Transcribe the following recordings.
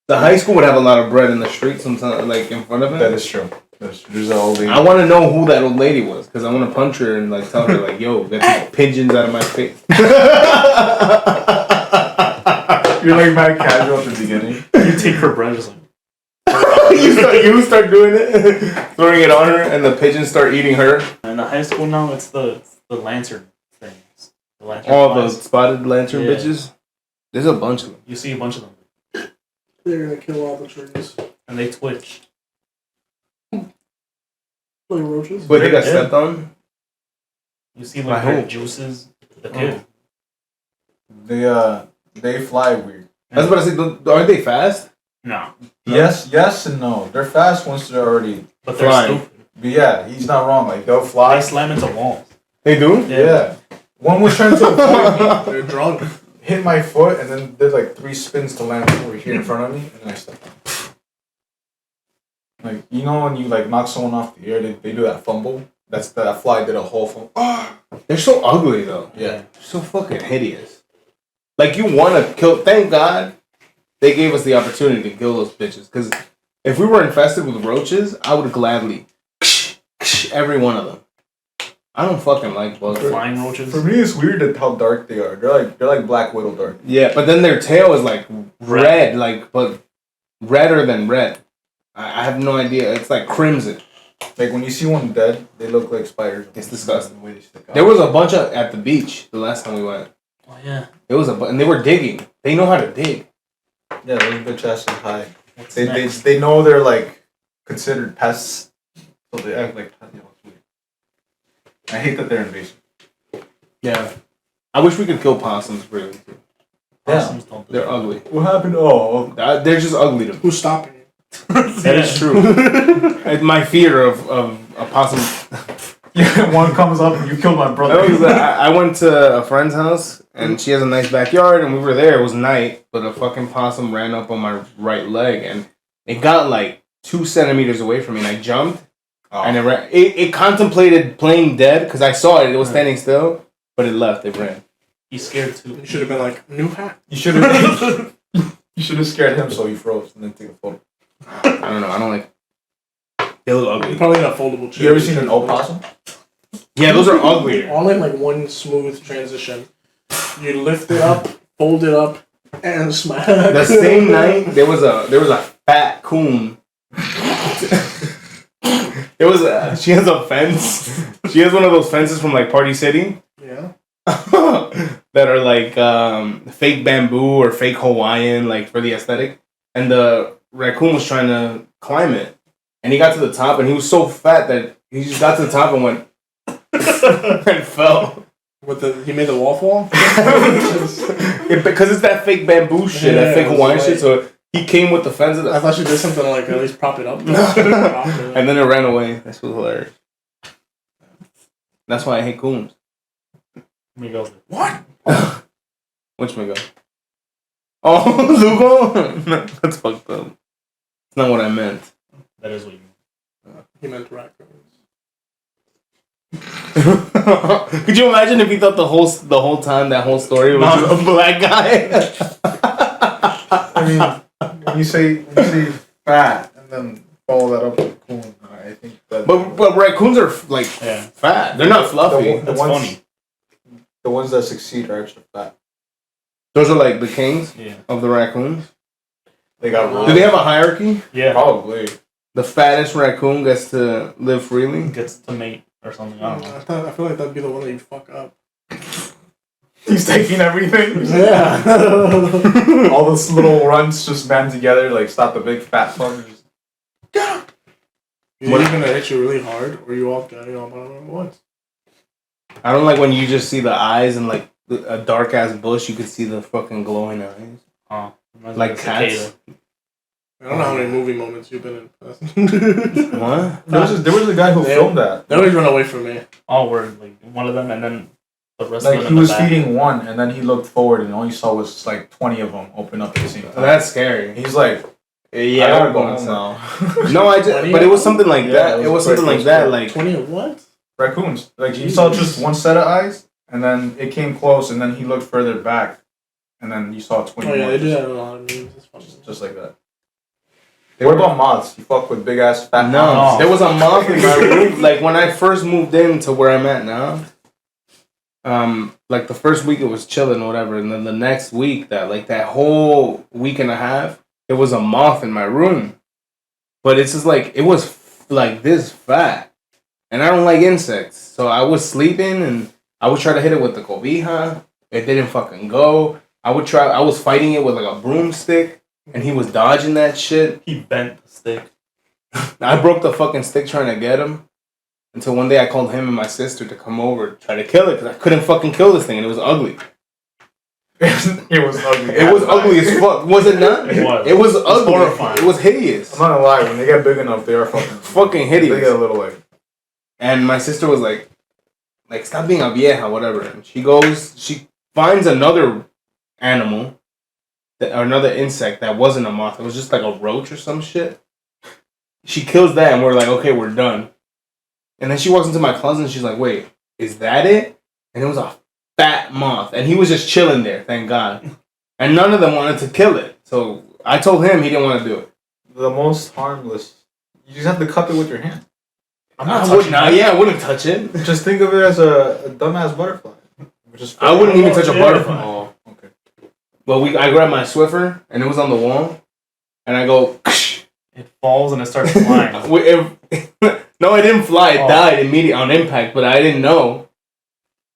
The high school would have a lot of bread in the street sometimes, like in front of it. That is true. There's an old lady. I want to know who that old lady was because I want to punch her and like tell her like, "Yo, get these pigeons out of my face." You're like mad casual at the beginning. You take her bread, just like you start doing it, throwing it on her, and the pigeons start eating her. in the high school now, it's the lantern things. The lantern All flies. those spotted lantern Yeah. bitches. There's a bunch of them. You see a bunch of them, They're gonna kill all the trees. and they twitch. Like roaches. Wait, they got Yeah. stepped on? You see I like their hope. juices. The kid. They fly weird. I was about to say, aren't they fast? No, Yes and no. They're fast once they're already. but they're Flying. stupid. But yeah, he's not wrong. Like they'll They fly. slam into walls. They do? Yeah. One was trying to avoid me, They're drunk. hit my foot, and then did like 3 spins to land over here in front of me, and then I stepped on. Like you know when you like knock someone off the air, they do that fumble. That fly did a whole fumble. They're so ugly though. Yeah. They're so fucking hideous. Like you want to kill. Thank God they gave us the opportunity to kill those bitches. Because if we were infested with roaches, I would gladly every one of them. I don't fucking like bugs. Flying roaches. For me, it's weird at how dark they are. They're like Black Widow dark. Yeah, but then their tail is like red, like but redder than red. I have no idea. It's like crimson. Like when you see one dead, they look like spiders. It's disgusting. The way they stick out. There was a bunch of at the beach the last time we went. Oh yeah. There was and they were digging. They know how to dig. Yeah, those bitch asses high. What's They next? they know they're like considered pests, so they act like pests. It's weird. I hate that they're invasive. Yeah. I wish we could kill possums really. Possums don't do They're that. ugly. What happened? Oh, They're just ugly to me. Who's stopping you? That is true. It's my fear of a possum. yeah. One comes up and you killed my brother. I went to a friend's house and she has a nice backyard and we were there. It was night, but a fucking possum ran up on my right leg and it got like 2 centimeters away from me and I jumped and it ran. It contemplated playing dead because I saw it. It was standing still, but it left. It ran. He's scared too. You should have been like, new hat. You should have. You should have scared him so he froze and then take a photo. I don't know. I don't like. They look ugly. Probably not foldable chair. You ever seen an opossum? Yeah, those are uglier. All in like one smooth transition. You lift it up, fold it up, and smash. The same night there was a fat coon. She has a fence. She has one of those fences from like Party City. Yeah. That are like fake bamboo or fake Hawaiian, like for the aesthetic. And the raccoon was trying to climb it, and he got to the top, and he was so fat that he just got to the top and went and fell. He made the wall fall? Because it's that fake bamboo shit, that fake Hawaiian like, shit. So he came with the fence, I thought you did something to like at least prop it up. and then it ran away. This was hilarious. That's why I hate coons. Miguel's What? Which Miguel? Oh, Lugo? No, that's fucked up. It's not what I meant. that is what you mean. He meant raccoons. Could you imagine if he thought the whole time that whole story was a black guy? I mean, when you say fat and then follow that up with coon, I think that. but raccoons are like fat. They're not fluffy. The That's ones, funny. The ones that succeed are extra fat. Those are like the kings Yeah. of the raccoons. They got Do they have a hierarchy? Yeah. Probably. The fattest raccoon gets to live freely. Gets to mate or something. I don't know. I feel like that'd be the one that you fuck up. He's taking everything. Yeah. All those little runs just band together, like stop the big fat fuckers. You're either gonna hit you really hard, or you all got it all at once. I don't like when you just see the eyes and like a dark ass bush. You could see the fucking glowing eyes. Oh, Like cats. I don't know how many movie moments you've been in. What? There was a guy who filmed that. They always run away from me. All were like one of them, and then the rest Like of them. he in was the back. feeding one, and then he looked forward, and all you saw was like 20 of them open up at the same time. That's scary. He's like, Yeah, I gotta go home home now. No, but it was something like Yeah, that. it It was was something quick, like that. Like 20 of what? Raccoons. Like he saw just one set of eyes, and then it came close, and then he looked further back, and then you saw 20 Oh yeah, more. they do that in a lot of memes. It's funny. Just like that. What about moths? You fuck with big ass fat No, moths? there was a moth in my room. Like when I first moved into where I'm at now. Like the first week it was chilling or whatever, and then the next week, that whole week and a half, there was a moth in my room. But it's just like it was like this fat, and I don't like insects, so I was sleeping and I would try to hit it with the cobija. It didn't fucking go. I was fighting it with like a broomstick, and he was dodging that shit. He bent the stick. I broke the fucking stick trying to get him. Until one day I called him and my sister to come over to try to kill it because I couldn't fucking kill this thing and it was ugly. It was ugly. It was ugly as fuck. Was it not? It was. It was ugly. Horrifying. It was hideous. I'm not gonna lie, when they get big enough, they are fucking hideous. They get a little like. And my sister was like, stop being a vieja, whatever. And she finds another animal, or another insect that wasn't a moth. It was just like a roach or some shit. She kills that and we're like, okay, we're done. And then she walks into my closet and she's like, wait, is that it? And it was a fat moth. And he was just chilling there, thank God. And none of them wanted to kill it. So I told him he didn't want to do it. The most harmless. You just have to cup it with your hand. I wouldn't touch it. Just think of it as a dumbass butterfly. I wouldn't even touch a butterfly. Oh, okay. Well, I grabbed my Swiffer and it was on the wall. And I go... It falls and it starts flying. No, it didn't fly. It died immediately on impact, but I didn't know.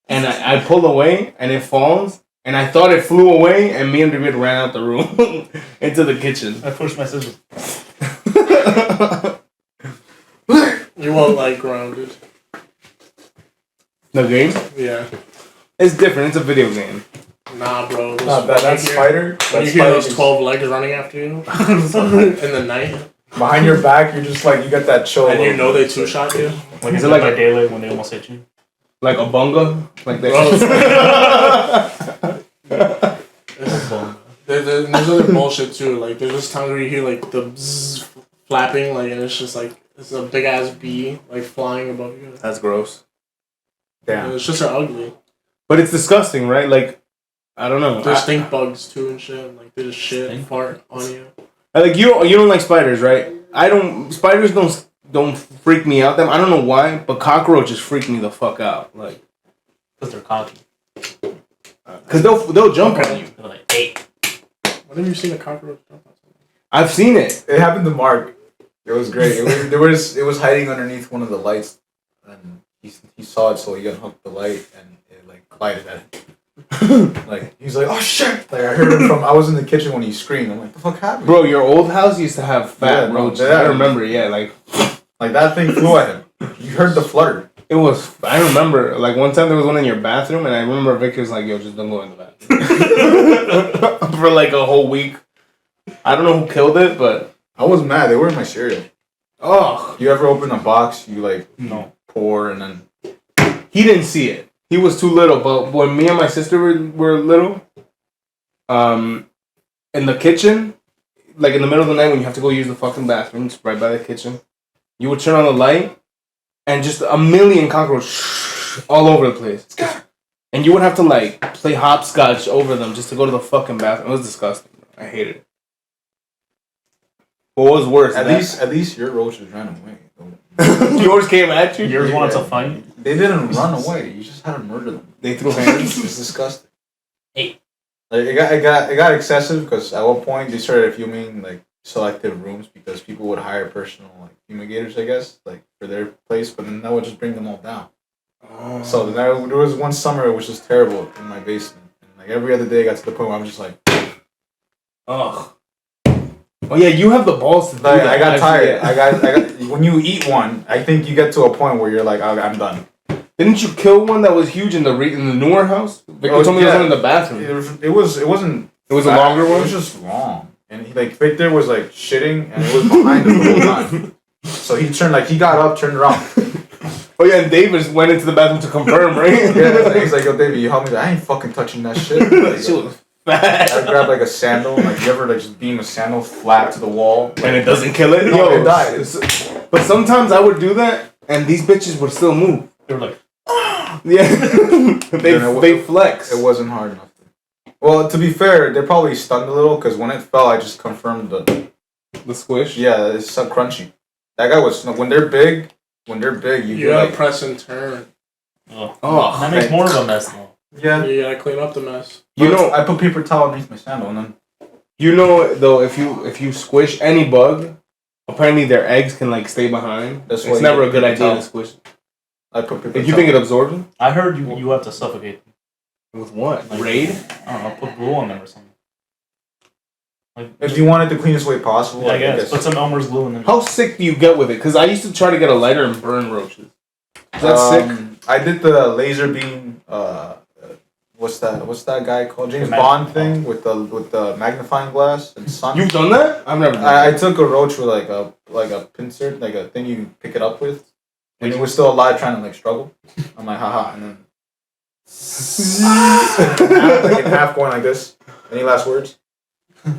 And I pulled away, and it falls. And I thought it flew away, and me and David ran out the room into the kitchen. I pushed my scissors. You won't like Grounded. The game? Yeah. It's different. It's a video game. Nah, bro. That spider. When you hear those 12 legs running after you in the night. Behind your back, you're just like, you got that chill. And you know they two-shot you. Like, is it like a daylight when they almost hit you? Like a bunga? Like that? There's other bullshit too. Like, there's just times where you hear, like, the bzzz flapping, like, and it's just, like, it's a big-ass bee, like, flying above you. That's gross. Damn. And it's just ugly. But it's disgusting, right? Like, I don't know. There's stink bugs, too, and shit. Like, they just shit and fart on you. Like you don't like spiders, right? Spiders don't freak me out. I don't know why, but cockroaches freak me the fuck out. Like, Because they're cocky. Cause they'll jump on you. They're like, hey. When have you seen a cockroach jump on something? I've seen it. It happened to Mark. It was great. It was hiding underneath one of the lights, and he saw it, so he unhooked the light, and it like collided at it. Like he's like, oh shit! Like I heard him I was in the kitchen when he screamed. I'm like, the fuck happened? Bro, your old house used to have fat roaches. Yeah. I remember, like that thing flew at him. You heard the flutter. It was. I remember, like one time there was one in your bathroom, and I remember Victor was like, "Yo, just don't go in the bathroom." For like a whole week. I don't know who killed it, but I was mad. They were in my cereal. Oh, you ever open a box? You like no pour and then he didn't see it. He was too little, but when me and my sister were little, in the kitchen, like in the middle of the night when you have to go use the fucking bathroom, it's right by the kitchen, you would turn on the light, and just a million cockroaches all over the place. And you would have to like play hopscotch over them just to go to the fucking bathroom. It was disgusting. I hated it. What was worse? At least your roaches ran away. Yours came at you? Yours wanted to fight? They didn't run away. You just had to murder them. They threw hands? It's disgusting. Hey. Like, it got excessive because at one point they started fuming like selective rooms because people would hire personal like fumigators, I guess, like for their place, but then that would just bring them all down. Oh. So then there was one summer which was terrible in my basement. And like every other day I got to the point where I'm just like, ugh. Oh yeah, you have the balls to do like, that. I got tired. I got when you eat one, I think you get to a point where you're like, I'm done. Didn't you kill one that was huge in the newer house? Victor told me there was one in the bathroom. It wasn't. It was a longer one. It was just long, and Victor was like shitting, and it was behind him the whole time. So he got up, turned around. Oh yeah, and David went into the bathroom to confirm, right? Yeah, he's like, yo, David, you help me. I ain't fucking touching that shit. Like, she was fat. I grabbed like a sandal, like you ever like just beam a sandal flat to the wall, and it doesn't kill it. No, it died. But sometimes I would do that, and these bitches would still move. They were like, yeah, they flex. It wasn't hard enough. Well, to be fair, they probably stunned a little because when it fell, I just confirmed the The squish. Yeah, it's so crunchy. That guy was when they're big. When they're big, You you gotta like press and turn. Oh, That makes more of a mess though. yeah. You gotta clean up the mess. You know, I put paper towel underneath my sandal and then you know though, if you squish any bug, apparently their eggs can like stay behind. That's why It's you never get a good paper idea towel. to squish. I put paper If you towel. think it absorbs them I heard you have to suffocate them. with what? Like, Raid? I don't know, put glue on them or something. Like, If you want it the cleanest way possible, I guess put some Elmer's glue in them. How sick do you get with it? Because I used to try to get a lighter and burn roaches. Is that sick? I did the laser beam. What's that guy called? James Bond thing with the magnifying glass and sun. You've done that? I've never done I that. took a roach with like a pincer, like a thing you pick it up with, and it was still alive, trying to like struggle. I'm like, haha, and then like in half going like this. Any last words?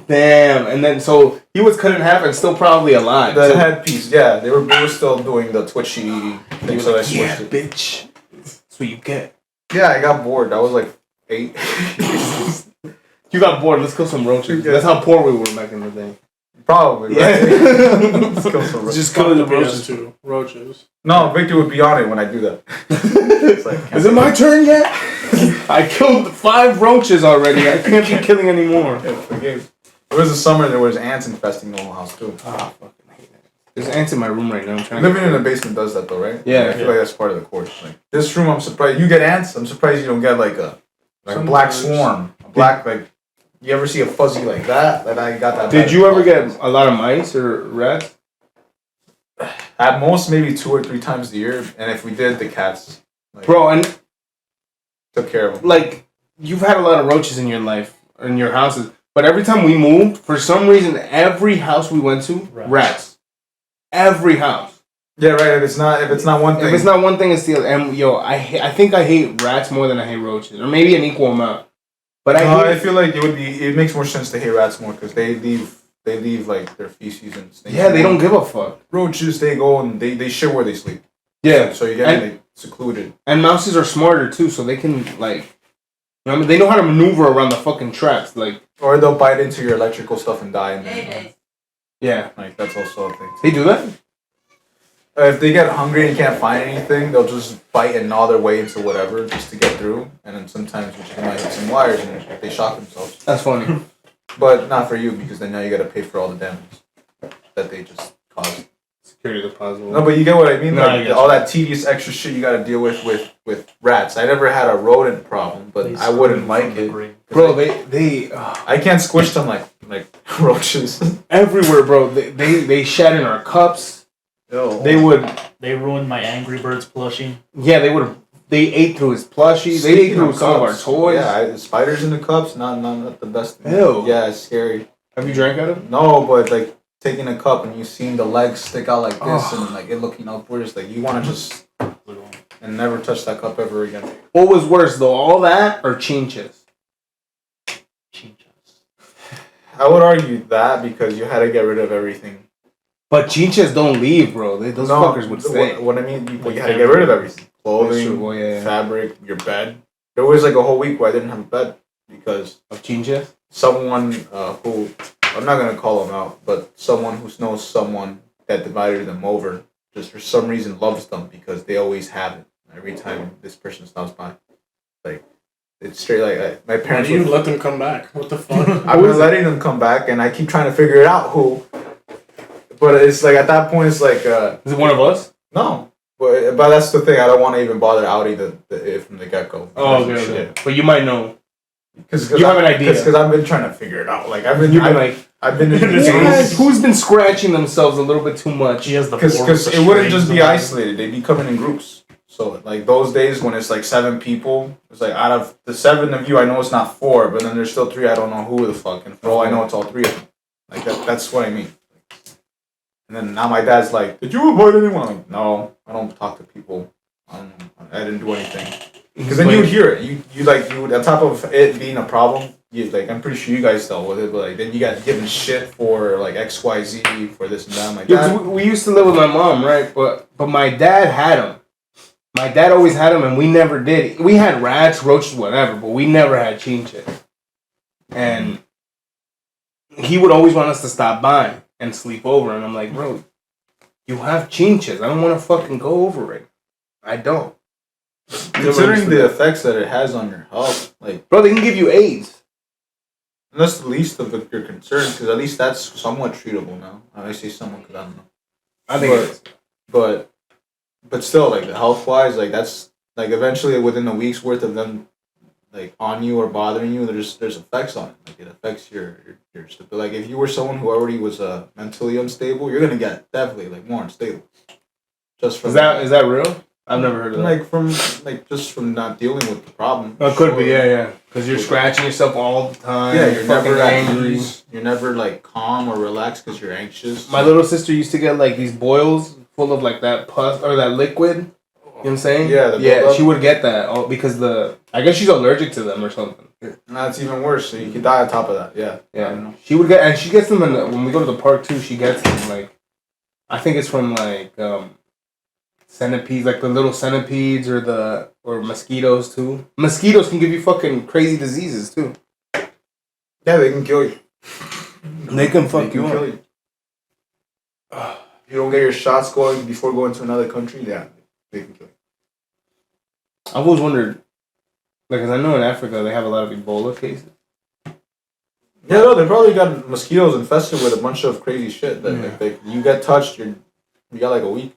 Damn. And then, so he was cut in half and still probably alive. The So headpiece, yeah, they were still doing the twitchy he thing, was so I like, switched yeah, it. bitch. That's what you get. Yeah, I got bored. I was like 8. You got bored. Let's kill some roaches. Yeah. That's how poor we were back in the day. Probably. Yeah. Right? Let's kill some roaches. Just killing the roaches. PS2. Roaches. No, Victor would be on it when I do that. It's like, Is it my turn yet? I killed 5 roaches already. I can't be killing any more. Yeah, forgive. It was the summer. There was ants infesting the whole house too. Ah, fucking hate it. There's ants in my room right now. I'm trying Living to in a basement does that though, right? Yeah. I feel like that's part of the course. Like this room, I'm surprised you get ants. I'm surprised you don't get like a black Sometimes. swarm, a black like. You ever see a fuzzy like that? That I got that. Did bad. you ever get a lot of mice or rats? At most maybe 2 or 3 times a year, and if we did, the cats like, Bro, and took care of them. like, you've had a lot of roaches in your life, in your houses, but every time we moved, for some reason, every house we went to, rats. Every house. Yeah, right. If it's not one thing, If it's not one thing, it's the other. And yo, I think I hate rats more than I hate roaches, or maybe an equal amount. But I feel like it makes more sense to hate rats more because they leave like their feces and snakes. yeah, they don't give a fuck. Roaches, they go and they shit where they sleep. Yeah, So you get like secluded. and mouses are smarter too, so they can like, you know what I mean, they know how to maneuver around the fucking traps. Like, Or they'll bite into your electrical stuff and die. And then, yeah, like that's also a thing. they do that. If they get hungry and can't find anything, they'll just bite and gnaw their way into whatever just to get through. And then sometimes they might hit some wires and they shock themselves. That's funny. But not for you because then now you got to pay for all the damage that they just caused. Security deposit. No, but you get what I mean. No, I Like get all that tedious extra shit you got to deal with rats. I never had a rodent problem, but I wouldn't like it. Bro, they I can't squish them like roaches. everywhere, bro. They shat in our cups. Ew. They ruined my Angry Birds plushie. Yeah, they ate through his plushie. They ate Speaking through of some of our cups, toys. Yeah, spiders in the cups, not the best. Ew. Yeah, it's scary. Have you drank out of it? No, but like taking a cup and you seeing the legs stick out like this Oh. and like it looking upwards, like you want to just and never touch that cup ever again. What was worse though, all that or chinches? I would argue that because you had to get rid of everything. But chinches don't leave, bro. Those fuckers would stay. What I mean, you had to get rid of everything: clothing, That's true, yeah. fabric, your bed. There was like a whole week where I didn't have a bed because Of chinches? someone who I'm not gonna call them out, but someone who knows someone that divided them over just for some reason loves them because they always have it every time this person stops by. Like it's straight like my Why parents. do you would- let them come back? What the fuck? I've been letting them come back, and I keep trying to figure it out who. But it's like at that point, it's like Is it one of us? no. But that's the thing. I don't want to even bother outing it from the get go. Oh, okay. But you might know. Because You have an idea. Because I've been trying to figure it out. Like I've been I've been in Who's been scratching themselves a little bit too much? She has the because it wouldn't just be isolated. They'd be coming in groups. So like those days when it's like 7 people, it's like out of the 7 of you, I know it's not 4, but then there's still 3. I don't know who the fuck, and for all I know, it's all 3 of them. Like that's what I mean. And then now my dad's like, "Did you avoid anyone?" I'm like, "No, I don't talk to people. I didn't do anything." Because then you would hear it. You would on top of it being a problem. You like I'm pretty sure you guys dealt with it, but like then you got given shit for like XYZ for this and that. I'm like, Yeah, 'cause we used to live with my mom, right? But my dad had them. My dad always had them, and we never did. We had rats, roaches, whatever, but we never had chinches. And he would always want us to stop by. and sleep over. And I'm like, bro, you have chinches. I don't want to fucking go over it. I don't. Considering the effects that it has on your health, like, bro, they can give you AIDS. and that's the least of your concerns, because at least that's somewhat treatable now. I say somewhat because I don't know. I think it is. But still, like, the health wise, like, that's like eventually within a week's worth of them like on you or bothering you, there's effects on it. Like, it affects your stability. Like, if you were someone who already was mentally unstable, you're gonna get definitely like more unstable. Just from is that real? I've never heard of that. Just from not dealing with the problem. Oh, it could be, yeah. Because you're scratching yourself all the time. Yeah, you're never angry. You're never like calm or relaxed because you're anxious. My little sister used to get like these boils full of like that pus or that liquid. You know what I'm saying? Yeah, she would get that because I guess she's allergic to them or something. That's even worse. So you could die on top of that. Yeah. Yeah. She would get, and she gets them when we go to the park too. She gets them like, I think it's from like centipedes, like the little centipedes or mosquitoes too. Mosquitoes can give you fucking crazy diseases too. Yeah, they can kill you. They can fuck you up. Kill you. If you don't get your shots going before going to another country, yeah, they can kill you. I've always wondered, like, 'cause I know in Africa they have a lot of Ebola cases. Yeah, no, they probably got mosquitoes infested with a bunch of crazy shit. That like, you get touched, you got like a week.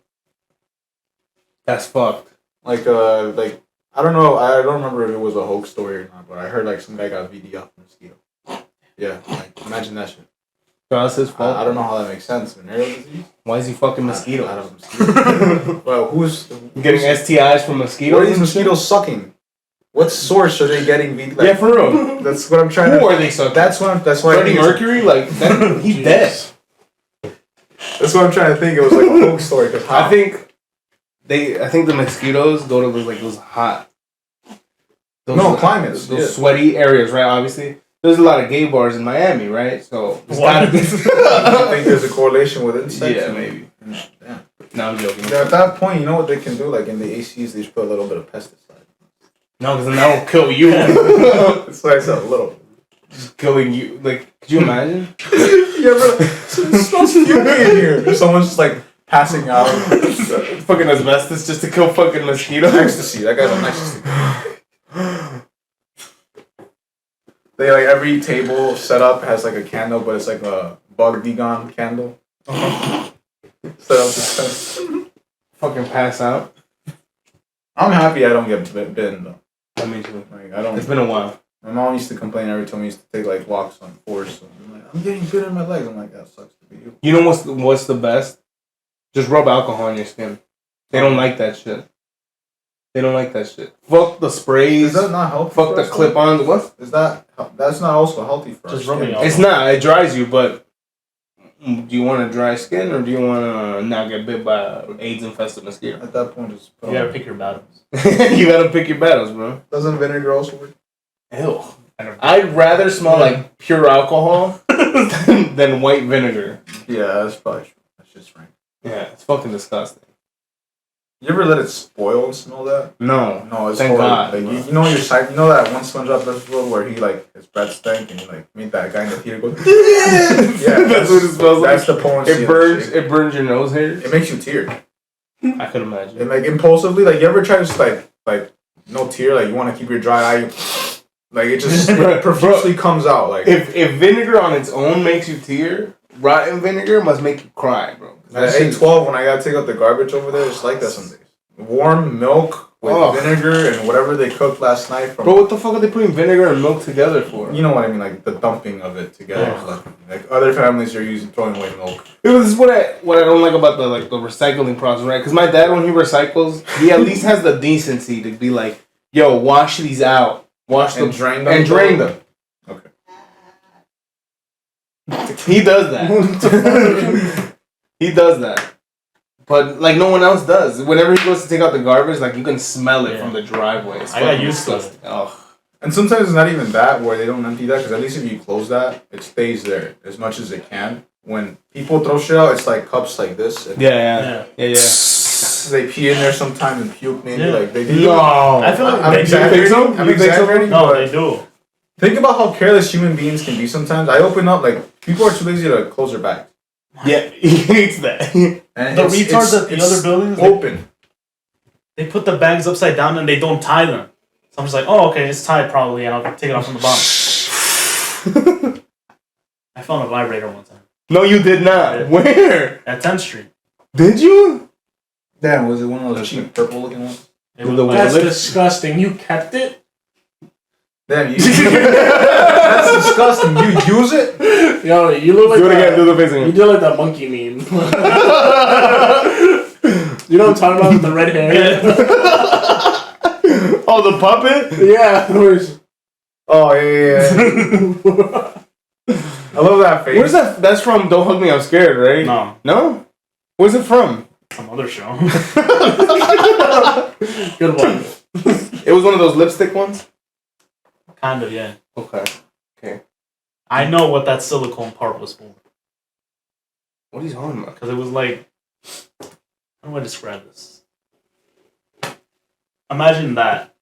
That's fucked. Like I don't know, I don't remember if it was a hoax story or not, but I heard like some guy got VD off a mosquito. Yeah, like imagine that shit. So that's his fault. I don't know how that makes sense. Venereal disease? Why is he fucking mosquitoes? I don't know. Mosquitoes. Well, who's getting STIs from mosquitoes? What are these mosquitoes sucking? What source are they getting? Like, yeah, for real. That's what I'm trying Who to. are they sucking? That's why. Freddie Mercury, like he's dead. That's what I'm trying to think. It was like a hoax story. Cause I think the mosquitoes go to those hot. Climates. Those sweaty areas, right? Obviously. There's a lot of gay bars in Miami, right? So there's gotta be. You think there's a correlation with insects? Yeah, maybe. Yeah. No, I'm joking. At that point, you know what they can do? Like in the ACs, they just put a little bit of pesticide. No, because then that will kill you. It's like a little. Just killing you. Like, could you imagine? You ever? It smells fuming in here. Someone's just like passing out. Fucking asbestos just to kill fucking mosquitoes. Ecstasy. That guy's on ecstasy. They like every table set up has like a candle, but it's like a bug vegan candle. Set up this Fucking pass out. I'm happy I don't get bitten though. I mean, too. Like I don't. It's been a while. My mom used to complain every time we used to take like walks on forest. So I'm like, I'm getting bit in my legs. I'm like, that sucks to be you. You know what's the best? Just rub alcohol on your skin. They don't like that shit. They don't like that shit. Fuck the sprays. Is that not healthy? Fuck the clip-ons. What? Is that? That's not also healthy for Just our rubbing skin. it. It's not. It dries you, but do you want a dry skin or do you want to not get bit by AIDS-infested mosquito? At that point, it's You gotta pick your battles. You gotta pick your battles, bro. Doesn't vinegar also work? Ew. I'd rather smell like pure alcohol than white vinegar. Yeah, that's probably true. That's just frank. Yeah, it's fucking disgusting. You ever let it spoil and smell that? No. No, it's Thank horrible. God. Like, you know your side. You know that one SpongeBob episode where he like his breath stank and he like made that guy in the theater go. Yeah, that's what it smells like. That's the potency. It burns. It burns your nose hairs. It makes you tear. I could imagine. And like impulsively, like you ever try to just like no tear, like you want to keep your dry eye, like it just it profusely comes out. Like if vinegar on its own makes you tear, rotten vinegar must make you cry, bro. at 8:12 when I gotta take out the garbage over there, it's like that some days. Warm milk with vinegar and whatever they cooked last night. From, bro, what the fuck are they putting vinegar and milk together for? You know what I mean, like the dumping of it together. Like other families are throwing away milk. This is what I don't like about the recycling process, right? Because my dad, when he recycles, he at least has the decency to be like, "Yo, wash these out, Drain them, and drain them." Okay. He does that. He does that. But like no one else does. Whenever he goes to take out the garbage, like you can smell it from the driveway. It's I got used to it. Oh. And sometimes it's not even that where they don't empty that, because at least if you close that, it stays there as much as it can. When people throw shit out, it's like cups like this. And Yeah. they pee in there sometimes and puke maybe. Yeah. Like they do. No. I feel like I'm they exaggerating. so? I'm You think so? exaggerating. No, but they do. think about how careless human beings can be sometimes. I open up, like, people are too lazy to close their bag. Yeah, he hates that. And The retards at the other buildings, open. they put the bags upside down and they don't tie them. So I'm just like, oh, okay, it's tied probably, and I'll take it off from the bottom. I found a vibrator one time. No, you did not. Yeah. Where? At 10th Street. Did you? Damn, was it one of those cheap purple looking ones? It was The like, That's Lip- disgusting. You kept it? Damn, you. That's disgusting. You use it? Yo, you look like Do it again. Do that. the face You again. do like that monkey meme. You know what I'm talking about with the red hair? Oh, the puppet. Yeah. Oh, yeah. I love that face. Where's that? That's from Don't Hug Me, I'm Scared, right? no, No? Where's it from? some other show. Good one. It was one of those lipstick ones? Kind of, yeah. Okay. I know what that silicone part was for. What are you talking about? Because it was like, how do I describe this? Imagine that.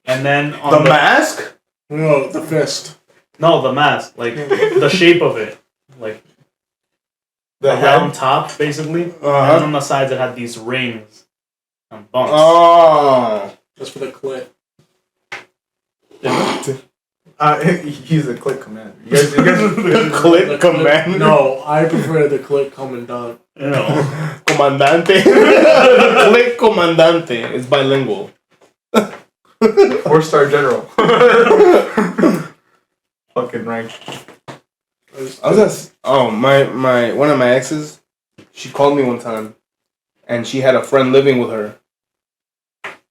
And then on The mask? No, the fist. No, the mask. Like, the shape of it. Like, The a head? round top, basically. And Uh-huh. on the sides, it had these rings and bumps. Oh. That's for the clit. He's a click commander. You guys Click The commander. No, I prefer the clit commandant. You know. Comandante. Click comandante. It's bilingual. 4-star general. Fucking rank. I was at, one of my exes, she called me one time, and she had a friend living with her,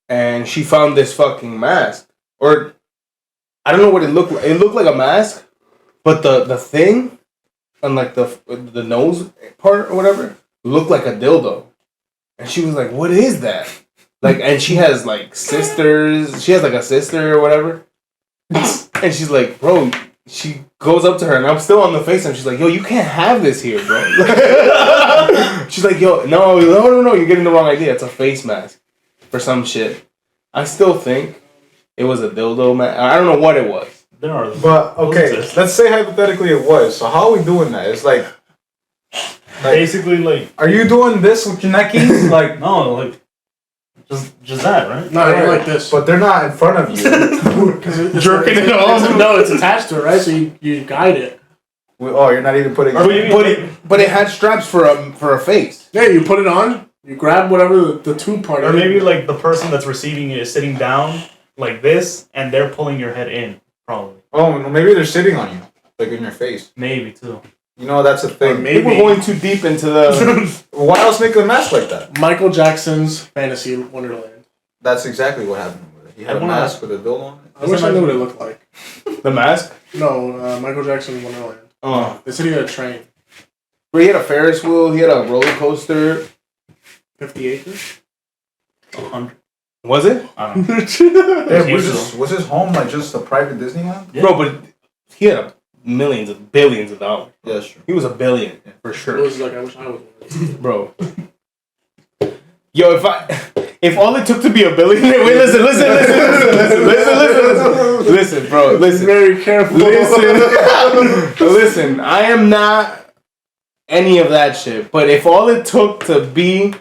and she found this fucking mask, or I don't know what it looked like. It looked like a mask, but the thing on like the nose part or whatever looked like a dildo, and she was like, "What is that?" Like, and she has like sisters. She has like a sister or whatever, and she's like, "Bro." She goes up to her, and I'm still on the FaceTime. She's like, "Yo, you can't have this here, bro." She's like, "Yo, no, you're getting the wrong idea. It's a face mask for some shit." I still think it was a dildo mask. I don't know what it was. There are. But, okay, Exist. let's say hypothetically it was. So how are we doing that? It's like Basically, like, are you doing this with your neckies? Like, no, like, just that, right? No, you're like this. but they're not in front of you. Jerking it off. No, it's attached to it, right? So you guide it. Oh, you're not even putting But it had straps for a face. Yeah, you put it on. You grab whatever the tube part Or is. maybe, like, the person that's receiving it is sitting down like this, and they're pulling your head in, probably. Oh, no, maybe they're sitting on you. Like in your face. Maybe, too. You know, that's a Or thing. I maybe think we're going too deep into the. Why else make a mask like that? Michael Jackson's Fantasy Wonderland. That's exactly what happened with it. He had a mask with a dildo on it. I wish I knew what it looked like. The mask? No, Michael Jackson Wonderland. Oh. They said he had a train. But he had a Ferris wheel, he had a roller coaster. 50 acres? 100. Was it? I don't know. Yeah, Huge, was his home like just a private Disneyland? Yeah. Bro, but he had billions of dollars. Yeah, that's true. He was a billion, for It sure. was like, I wish I was one. Bro. Yo, if all it took to be a billionaire, wait, listen, bro, listen. Very careful. Listen, I am not any of that shit, but if all it took to be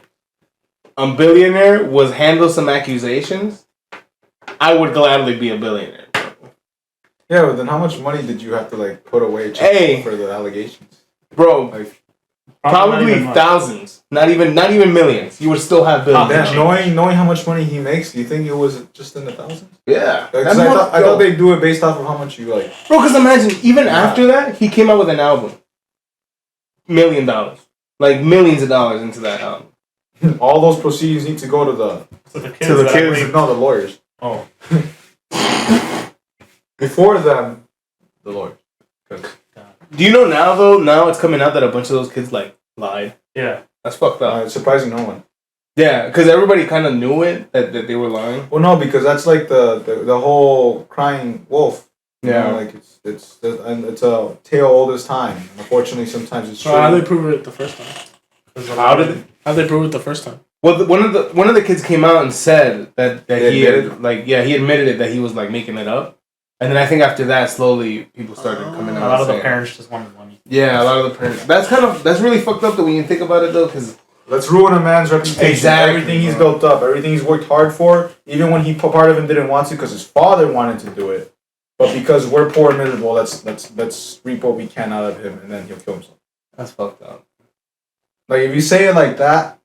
a billionaire was handle some accusations, I would gladly be a billionaire. Yeah, but then how much money did you have to like put away for the allegations? Bro, Like, probably not even thousands, not even millions. You would still have billions. damn, knowing how much money he makes, do you think it was just in the thousands? Yeah. Because I thought they do it based off of how much you like. Bro, because imagine, even Yeah. after that, he came out with an album. $1 million. Like, millions of dollars into that album. All those proceeds need to go to the So the kids. To the that kids. rape- no, the lawyers. Oh. Before them, the lawyers. Do you know now, though? Now it's coming out that a bunch of those kids, like, lied. Yeah. That's fucked up. It's surprising no one. Yeah, because everybody kind of knew it, that they were lying. Well, no, because that's like the whole crying wolf. You Yeah. know, like it's a tale old as time. Unfortunately, sometimes it's So true. how did they prove it the first time? How did it? How did they prove it the first time? Well, one of the kids came out and said that They he admitted had, he admitted it, that he was, like, making it up. And then I think after that, slowly, people started coming A out lot of the saying, parents just wanted money. Yeah, a lot of the parents. That's really fucked up though when you think about it though, because Let's ruin a man's reputation. Exactly, Everything he's bro. built up, everything he's worked hard for, even when part of him didn't want to because his father wanted to do it. But because we're poor and miserable, let's reap what we can out of him, and then he'll kill himself. that's fucked up. Like if you say it like that,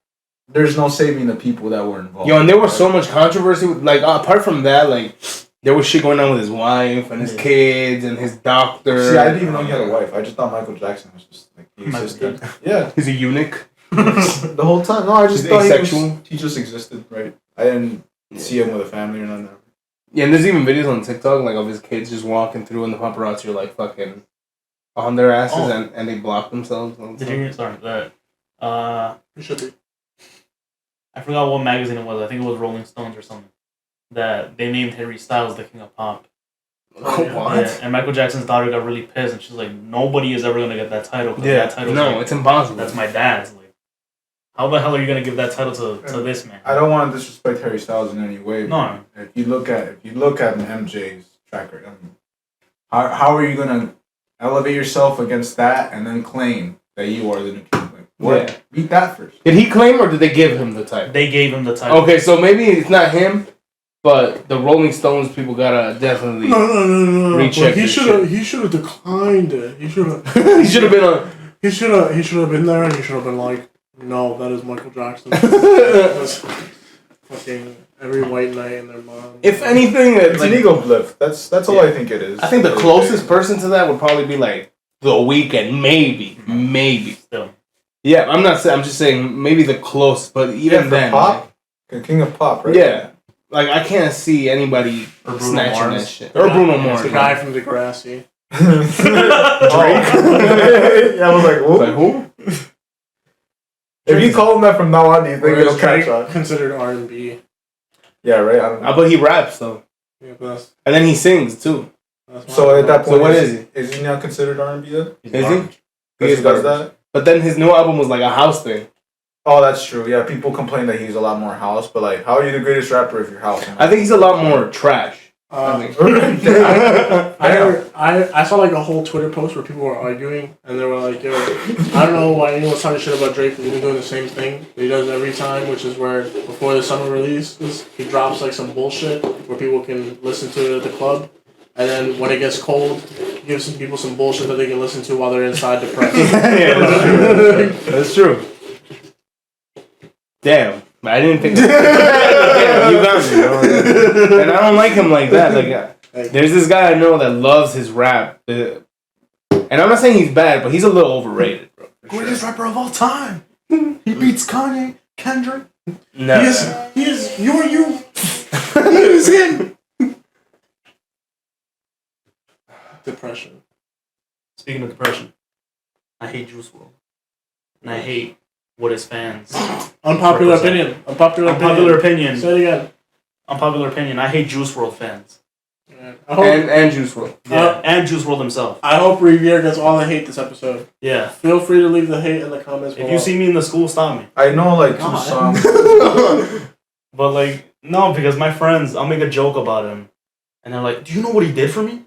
there's no saving the people that were involved. Yo, and there was so much controversy. Like apart from that, like there was shit going on with his wife and his kids and his doctor. See, I didn't even know he had a wife. I just thought Michael Jackson was just like he Michael existed. Yeah, He's a eunuch. the whole time. No, I just He's thought asexual. he just existed. Right. I didn't see him with a family or nothing. Yeah, and there's even videos on TikTok like of his kids just walking through and the paparazzi are like fucking on their asses and they block themselves. Did you hear? Sorry, that. You should be. I forgot what magazine it was. I think it was Rolling Stones or something. That they named Harry Styles the King of Pop. What? Yeah, and Michael Jackson's daughter got really pissed, and she's like, "Nobody is ever gonna get that title. 'Cause that title's no, like, it's impossible. that's my dad's. Like, how the hell are you gonna give that title to this man?" I don't want to disrespect Harry Styles in any way. No. But if you look at MJ's track record, how are you gonna elevate yourself against that and then claim that you are the new king? Like, what? Yeah. Beat that first. Did he claim or did they give him the title? They gave him the title. Okay, so maybe it's not him, but the Rolling Stones people gotta definitely. No. Recheck He this should have declined it. He should have. He should have been on. He should have been there, and he should have been like, "No, that is Michael Jackson." That's fucking every white night in their mom. If anything, It's an ego blip. That's all I think it is. I think the closest person to that would probably be like The Weeknd, maybe. Still. Yeah, I'm not saying. I'm just saying maybe the close, but even for then, pop, King of Pop, right? yeah, like I can't see anybody Or Bruno snatching Mars. that shit. Or Bruno Mars. It's the guy from Degrassi. Drake. Yeah, I was like, It's who? like who? If you call him that from now on, do you think Whereas it'll catch Drake on? considered R&B. Yeah, right. I don't know. But he raps though, Yeah, but and then he sings too. that's So at that So point, what is he not considered R&B then? He's Is garbage. he? Because he does that. But then his new album was like a house thing. Oh, that's true. Yeah, people complain that he's a lot more house, but like, how are you the greatest rapper if you're house? I think he's a lot more trash. I think. I saw like a whole Twitter post where people were arguing, and they were like, "Yo, I don't know why anyone's talking shit about Drake. He's been doing the same thing that he does every time, which is where before the summer releases, he drops like some bullshit where people can listen to it at the club, and then when it gets cold, he gives some people some bullshit that they can listen to while they're inside depressed." Yeah, that's true. That's true. Damn, I didn't think. Damn, you got me, bro. And I don't like him like that. Like, there's this guy I know that loves his rap, and I'm not saying he's bad, but he's a little overrated, bro. Greatest rapper of all time. He beats Kanye, Kendrick. No, He is. You are you. He is him. Depression. Speaking of depression, I hate Juice WRLD. And I hate what his fans. Unpopular represent. opinion. Unpopular Unpopular opinion. Say it again. Unpopular opinion. I hate Juice WRLD fans. Yeah. I hope, and Juice WRLD. Yeah, and Juice WRLD himself. I hope Riviere gets all the hate this episode. Yeah. Feel free to leave the hate in the comments If below. you see me in the school, stop me. I know like two God. songs. But like, no, because my friends, I'll make a joke about him, and they're like, "Do you know what he did for me?"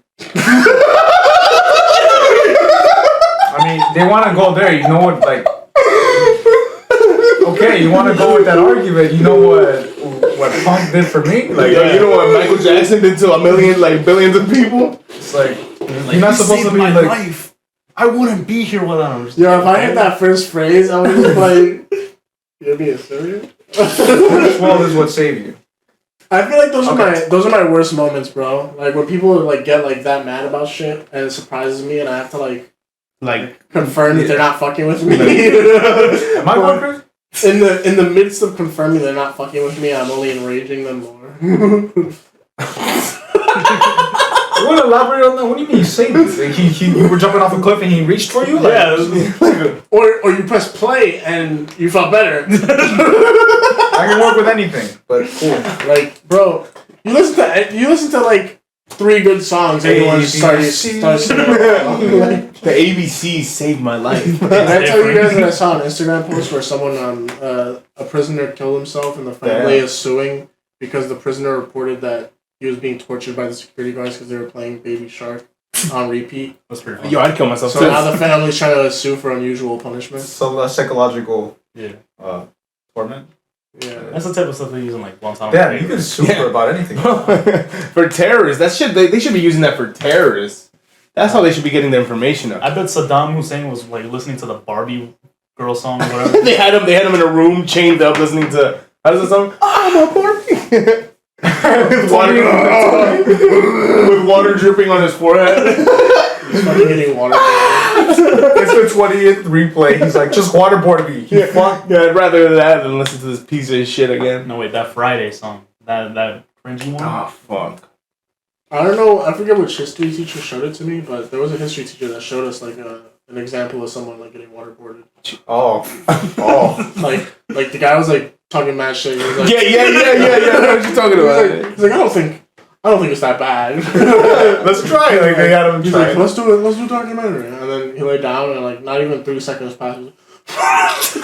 I mean, they want to go there. You know what? Like, okay, you want to go with that argument. You know what Punk did for me? Like, Yo, you know what Michael Jackson did to a million, like billions of people? it's like Like, you're not "He supposed to saved be my like. life. I wouldn't be here without him." Yo, if I hit that first phrase, I would just like, you're being serious? Well, is what saved you. I feel like those Okay. are my worst moments, bro. Like when people like get like that mad about shit and it surprises me and I have to like confirm that they're not fucking with me. Am I going crazy? in the midst of confirming they're not fucking with me, I'm only enraging them more. You want to elaborate on that? What do you mean you saved this? Like, you were jumping off a cliff and he reached for you? Like, Yeah. or you press play and you felt better. I can work with anything, but cool. Like, bro, you listen to like 3 good songs and you want to start singing. Like, The ABC saved my life. did I tell you guys that I saw an Instagram post where someone a prisoner killed himself and the family is suing because the prisoner reported that he was being tortured by the security guards because they were playing Baby Shark. on repeat. That's pretty fun. Yo, I'd kill myself. So too. now the family's trying to sue for unusual punishment. Some psychological Yeah. torment. Yeah. That's the type of stuff they use in like Guantanamo. Damn, Bay. you can sue Yeah. for about anything. For terrorists, that shit. They should be using that for terrorists. That's how they should be getting the information up. I bet Saddam Hussein was like listening to the Barbie girl song or whatever. They had him in a room chained up listening to how does it sound? I'm a Barbie. with water dripping on his forehead. He's fucking getting water. It's the 20th replay. He's like, just waterboard me. Yeah, I'd rather that than listen to this piece of shit again. No wait, that Friday song, that cringy one. Oh fuck. I don't know. I forget which history teacher showed it to me, but there was a history teacher that showed us like an example of someone like getting waterboarded. Oh. Like the guy was like talking mad shit. He was like, Yeah. I know what you're talking about. He's like, I don't think it's that bad. Let's try it. Like, they had him He's try like, it. let's do it. Let's do a documentary. And then he laid down, and like not even 3 seconds passed.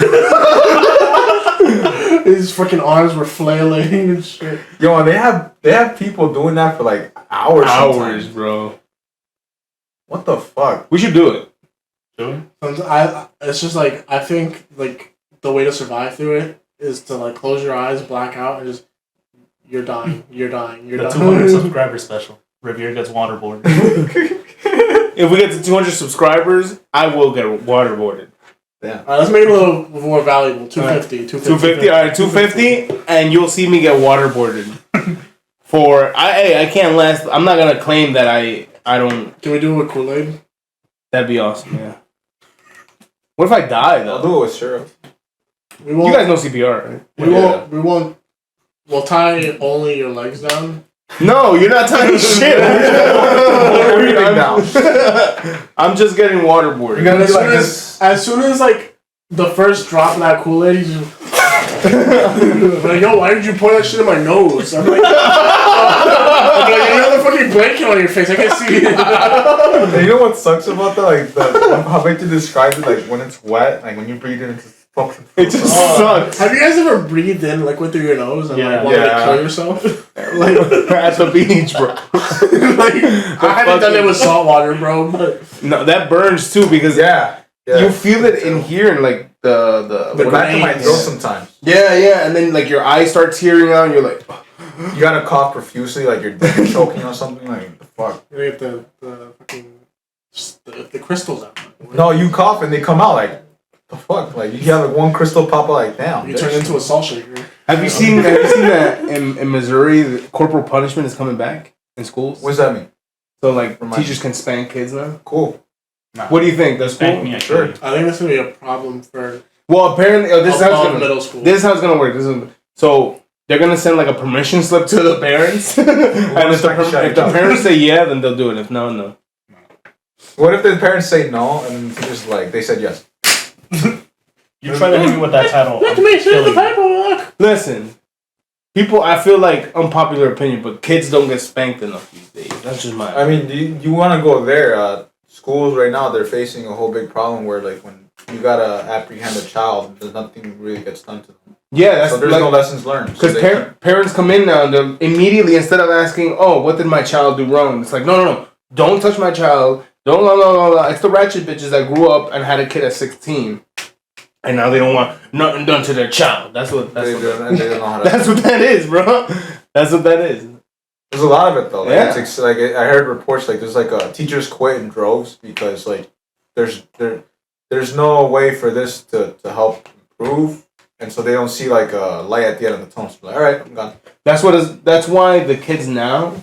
His fucking arms were flailing and shit. Yo, and they have people doing that for like hours. Sometimes. Bro. What the fuck? We should do it. It's just like I think like the way to survive through it is to like close your eyes, black out, and just you're dying. The 200 subscriber special. Riviera gets waterboarded. If we get to 200 subscribers, I will get waterboarded. Yeah. Alright, let's make it a little more valuable. 250. 250. All right, 250, and you'll see me get waterboarded. I can't last. I'm not gonna claim that I don't. Can we do it with Kool-Aid? That'd be awesome. Yeah. What if I die I'll though? do it with syrup. We won't. You guys know CPR, right? We won't. We'll tie only your legs down. No, you're not tying shit. Everything down. I'm just getting waterboarded. You're gonna be like this. As soon as like the first drop of that Kool-Aid, he's just like, yo, why did you pour that shit in my nose? I'm like, you have the fucking blanket on your face. I can't see it. And you know what sucks about that? Like how Victor described it, like when it's wet, like when you breathe it into fucking. It just sucks. Have you guys ever breathed in liquid through your nose and Yeah. like wanted Yeah. to kill yourself? Like at the beach, bro. Like I haven't done it with salt water, bro. But No, that burns too because Yeah. you feel it in here and like the The back of my veins. throat sometimes. yeah, and then like your eye starts tearing out and you're like, You gotta cough profusely, like you're choking on something. Like the fuck. you get the fucking the crystals out. No, you cough and they come out like the fuck. Like you have like one crystal pop out like damn. You turn into a salt shaker. have you seen that in Missouri, the corporal punishment is coming back in schools? What does that mean? So like Remind teachers can spank kids now. Cool. Nah. What do you think? That's Spank cool. me, I Sure. kill you. I think that's gonna be a problem for Well, apparently, this is how it's above gonna. middle school. This is how it's gonna work. So they're gonna send like a permission slip to the parents, and if the parents say yeah, then they'll do it. If no, no. What if the parents say no and it's just like they said yes? You try to hit me with that title. Let I'm me see the killing you. paperwork. Listen, people. I feel like unpopular opinion, but kids don't get spanked enough these days. That's just my. I mean, you want to go there? Schools right now they're facing a whole big problem where like when you gotta apprehend a child, there's nothing really gets done to them. Yeah, that's So there's like, no lessons learned. because So parents come in now and they're immediately, instead of asking, oh, what did my child do wrong? It's like, no. Don't touch my child. Don't, blah. It's the ratchet bitches that grew up and had a kid at 16. And now they don't want nothing done to their child. That's what they don't know how to. that's what that is, bro. That's what that is. There's a lot of it though. Like, Yeah. it's like I heard reports like there's like teachers quit in droves because like there's no way for this to help improve, and so they don't see like a light at the end of the tunnel. So like, all right, I'm gone. That's why the kids now,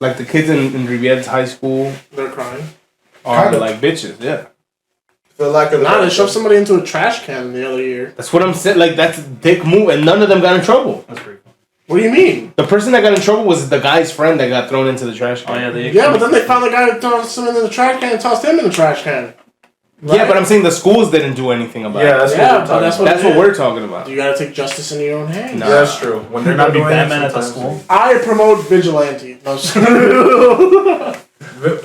like the kids in Rivietta's high school, They're crying. are Kinda. like bitches. Yeah, For lack of Nah, they shoved somebody into a trash can the other year. that's what I'm saying. Like that's a dick move, and none of them got in trouble. That's pretty cool. What do you mean? The person that got in trouble was the guy's friend that got thrown into the trash can. Oh yeah, they. Yeah, but then they found the guy who tossed him in the trash can and tossed him in the trash can. Yeah, but I'm saying the schools didn't do anything about Yeah, it. that's Yeah, what we're but talking that's about. That's what we're talking about. You gotta take justice into your own hands. Nah. Yeah, that's true. When they're not be doing Batman it at the sometimes- school. I promote vigilante. No,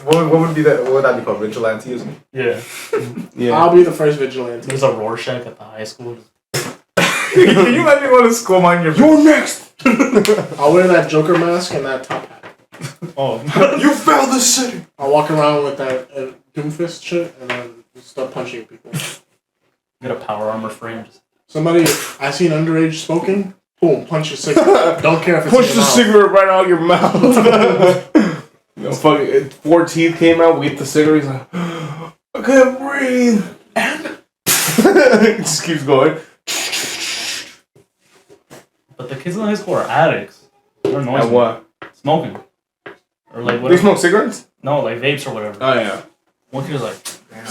What would be that? What would that be called? Vigilantism. Yeah. Yeah. I'll be the first vigilante. There's a Rorschach at the high school. Can you let me go to school mind your You're next. I'll wear that Joker mask and that top hat. Oh. You failed the city. I walk around with that Doomfist shit and then just start punching people. Get a power armor frame. Somebody, I seen underage smoking. Boom, punch a cigarette. Don't care if it's Push in the your mouth. cigarette right out your mouth. You know, fucking 4 teeth came out. We get the cigarette. He's like, I can't breathe. It just keeps going. But the kids in high school are addicts. They're annoying. At what? Smoking. Or like They whatever. smoke cigarettes? No, like vapes or whatever. Oh yeah. One kid was like, Damn.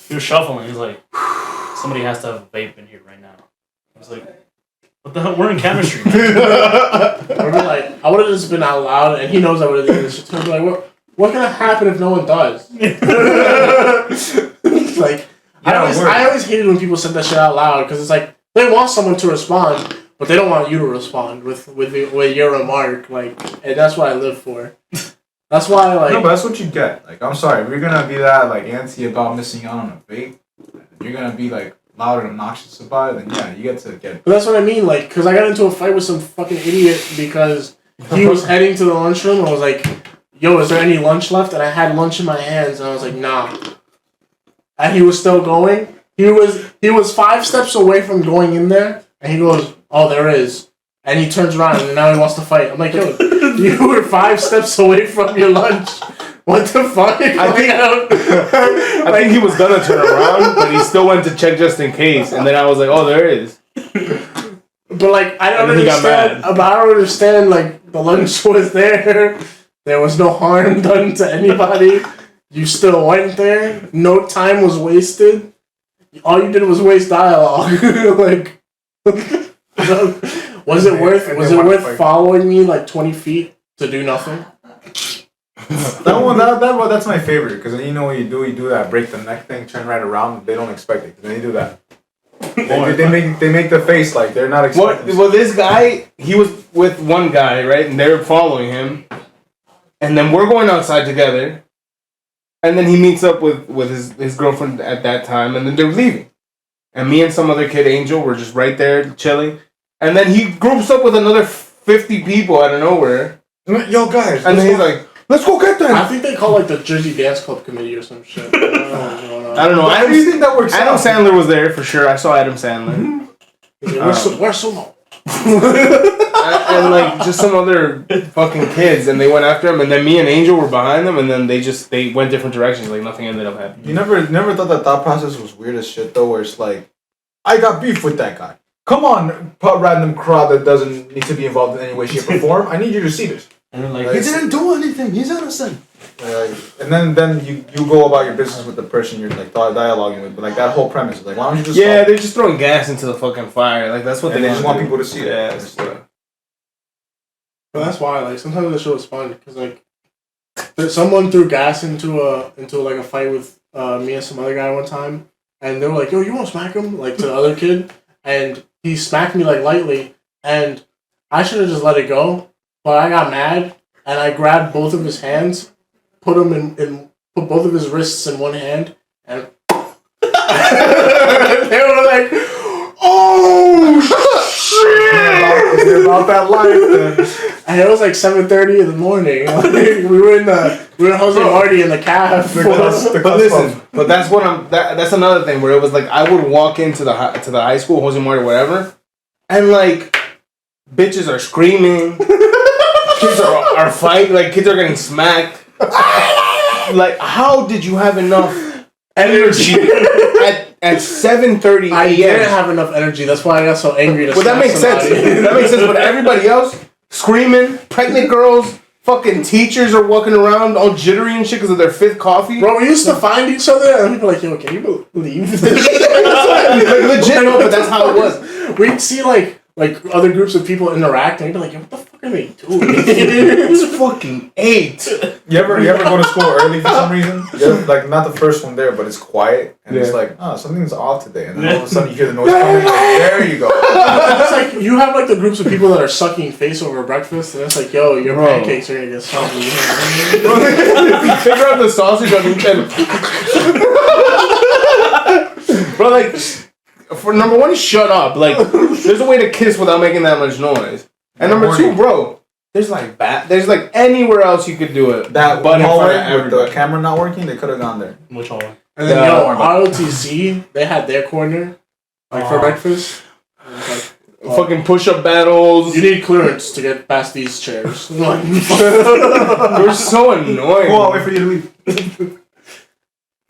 he was shuffling. He was like, somebody has to have a vape in here right now. I was like, what the hell? We're in chemistry. I'd be like, I would have just been out loud, and he knows I would have done this shit. I'd be like, what can happen if no one does? Like, I always hated when people said that shit out loud because it's like they want someone to respond, but they don't want you to respond with your remark. Like, and that's what I live for. That's why, like, No, but that's what you get. Like, I'm sorry, if you're gonna be that like antsy about missing out on a vape, you're gonna be like loud and obnoxious about it. Then yeah, you get to get. but that's what I mean. Like, because I got into a fight with some fucking idiot because he was heading to the lunchroom and was like, "Yo, is there any lunch left?" And I had lunch in my hands, and I was like, "Nah." And he was still going. He was 5 steps away from going in there, and he goes, "Oh, there is." And he turns around, and now he wants to fight. I'm like, "Yo, you were 5 steps away from your lunch. What the fuck?" I think he was gonna turn around, but he still went to check just in case. And then I was like, "Oh, there is." But like, I don't And then he got understand. mad. But I don't understand. Like, the lunch was there. There was no harm done to anybody. You still went there. No time was wasted. All you did was waste dialogue. Like, was it worth following me like 20 feet to do nothing? That's my favorite because then you know what you do that break the neck thing, turn right around. They don't expect it. Then they do that. They make the face like they're not expecting. Well, this guy, he was with one guy, right, and they were following him, and then we're going outside together, and then he meets up with his girlfriend at that time, and then they're leaving, and me and some other kid, Angel, were just right there chilling, and then he groups up with another 50 people out of nowhere. Yo, guys, And then he's like, "Let's go get them." I think they call like the Jersey Dance Club committee or some shit. I don't know what's going on. I don't know. How do you think that works? Adam out? Sandler was there for sure. I saw Adam Sandler. Where's Sumo? and like just some other fucking kids, and they went after him, and then me and Angel were behind them, and then they went different directions. Like nothing ended up happening. You never thought that thought process was weird as shit though, where it's like, I got beef with that guy. Come on, random crowd that doesn't need to be involved in any way, shape, or form. I need you to see this. And then like, He it's- didn't do anything. He's innocent. And then you go about your business with the person you're like dialoguing with, but like that whole premise is like, why don't you just Yeah, they're just throwing gas into the fucking fire. Like that's what and they they just want want people to see it. Yeah, But that's why, like, sometimes the show is fun because like, someone threw gas into like a fight with me and some other guy one time, and they were like, "Yo, you want to smack him?" Like to the other kid, and he smacked me like lightly, and I should have just let it go, but I got mad and I grabbed both of his hands, put put both of his wrists in one hand, and they were like, "Oh shit!" They're about that life. Then. And it was like 7:30 in the morning. Like, we were in Jose Marty in the caf. But listen, but that's what that's another thing where it was like I would walk into the high school, Jose Marty, whatever, and like bitches are screaming, kids are fighting, like kids are getting smacked. Like, how did you have enough energy at 7:30 I didn't a.m.? have enough energy. That's why I got so angry to But that smack makes sense. somebody. That makes sense. But everybody else screaming, pregnant girls, fucking teachers are walking around all jittery and shit because of their 5th coffee. Bro, we used to find each other and we'd be like, "Yo, can you believe this?" Like, legit, no, but that's how it was. We'd see like other groups of people interact and we'd be like, "Yo, what the fuck are they doing?" It's fucking 8. You ever go to school early for some reason? Like not the first one there, but it's quiet and it's like, oh, something's off today, and then all of a sudden you hear the noise coming. Like, there you go. It's like you have like the groups of people that are sucking face over breakfast, and it's like, "Yo, your Bro. pancakes are gonna get soggy." They grab the sausage on each end. Bro, like, for number one, shut up. Like, there's a way to kiss without making that much noise. And number 2, bro, there's like anywhere else you could do it. That but in front of hallway with the everybody. camera not working, they could have gone there. Which hallway? And then, ROTC, they had their corner, for breakfast. Fucking push-up battles. You need clearance to get past these chairs. They're so annoying. Oh, I'll wait for you to leave.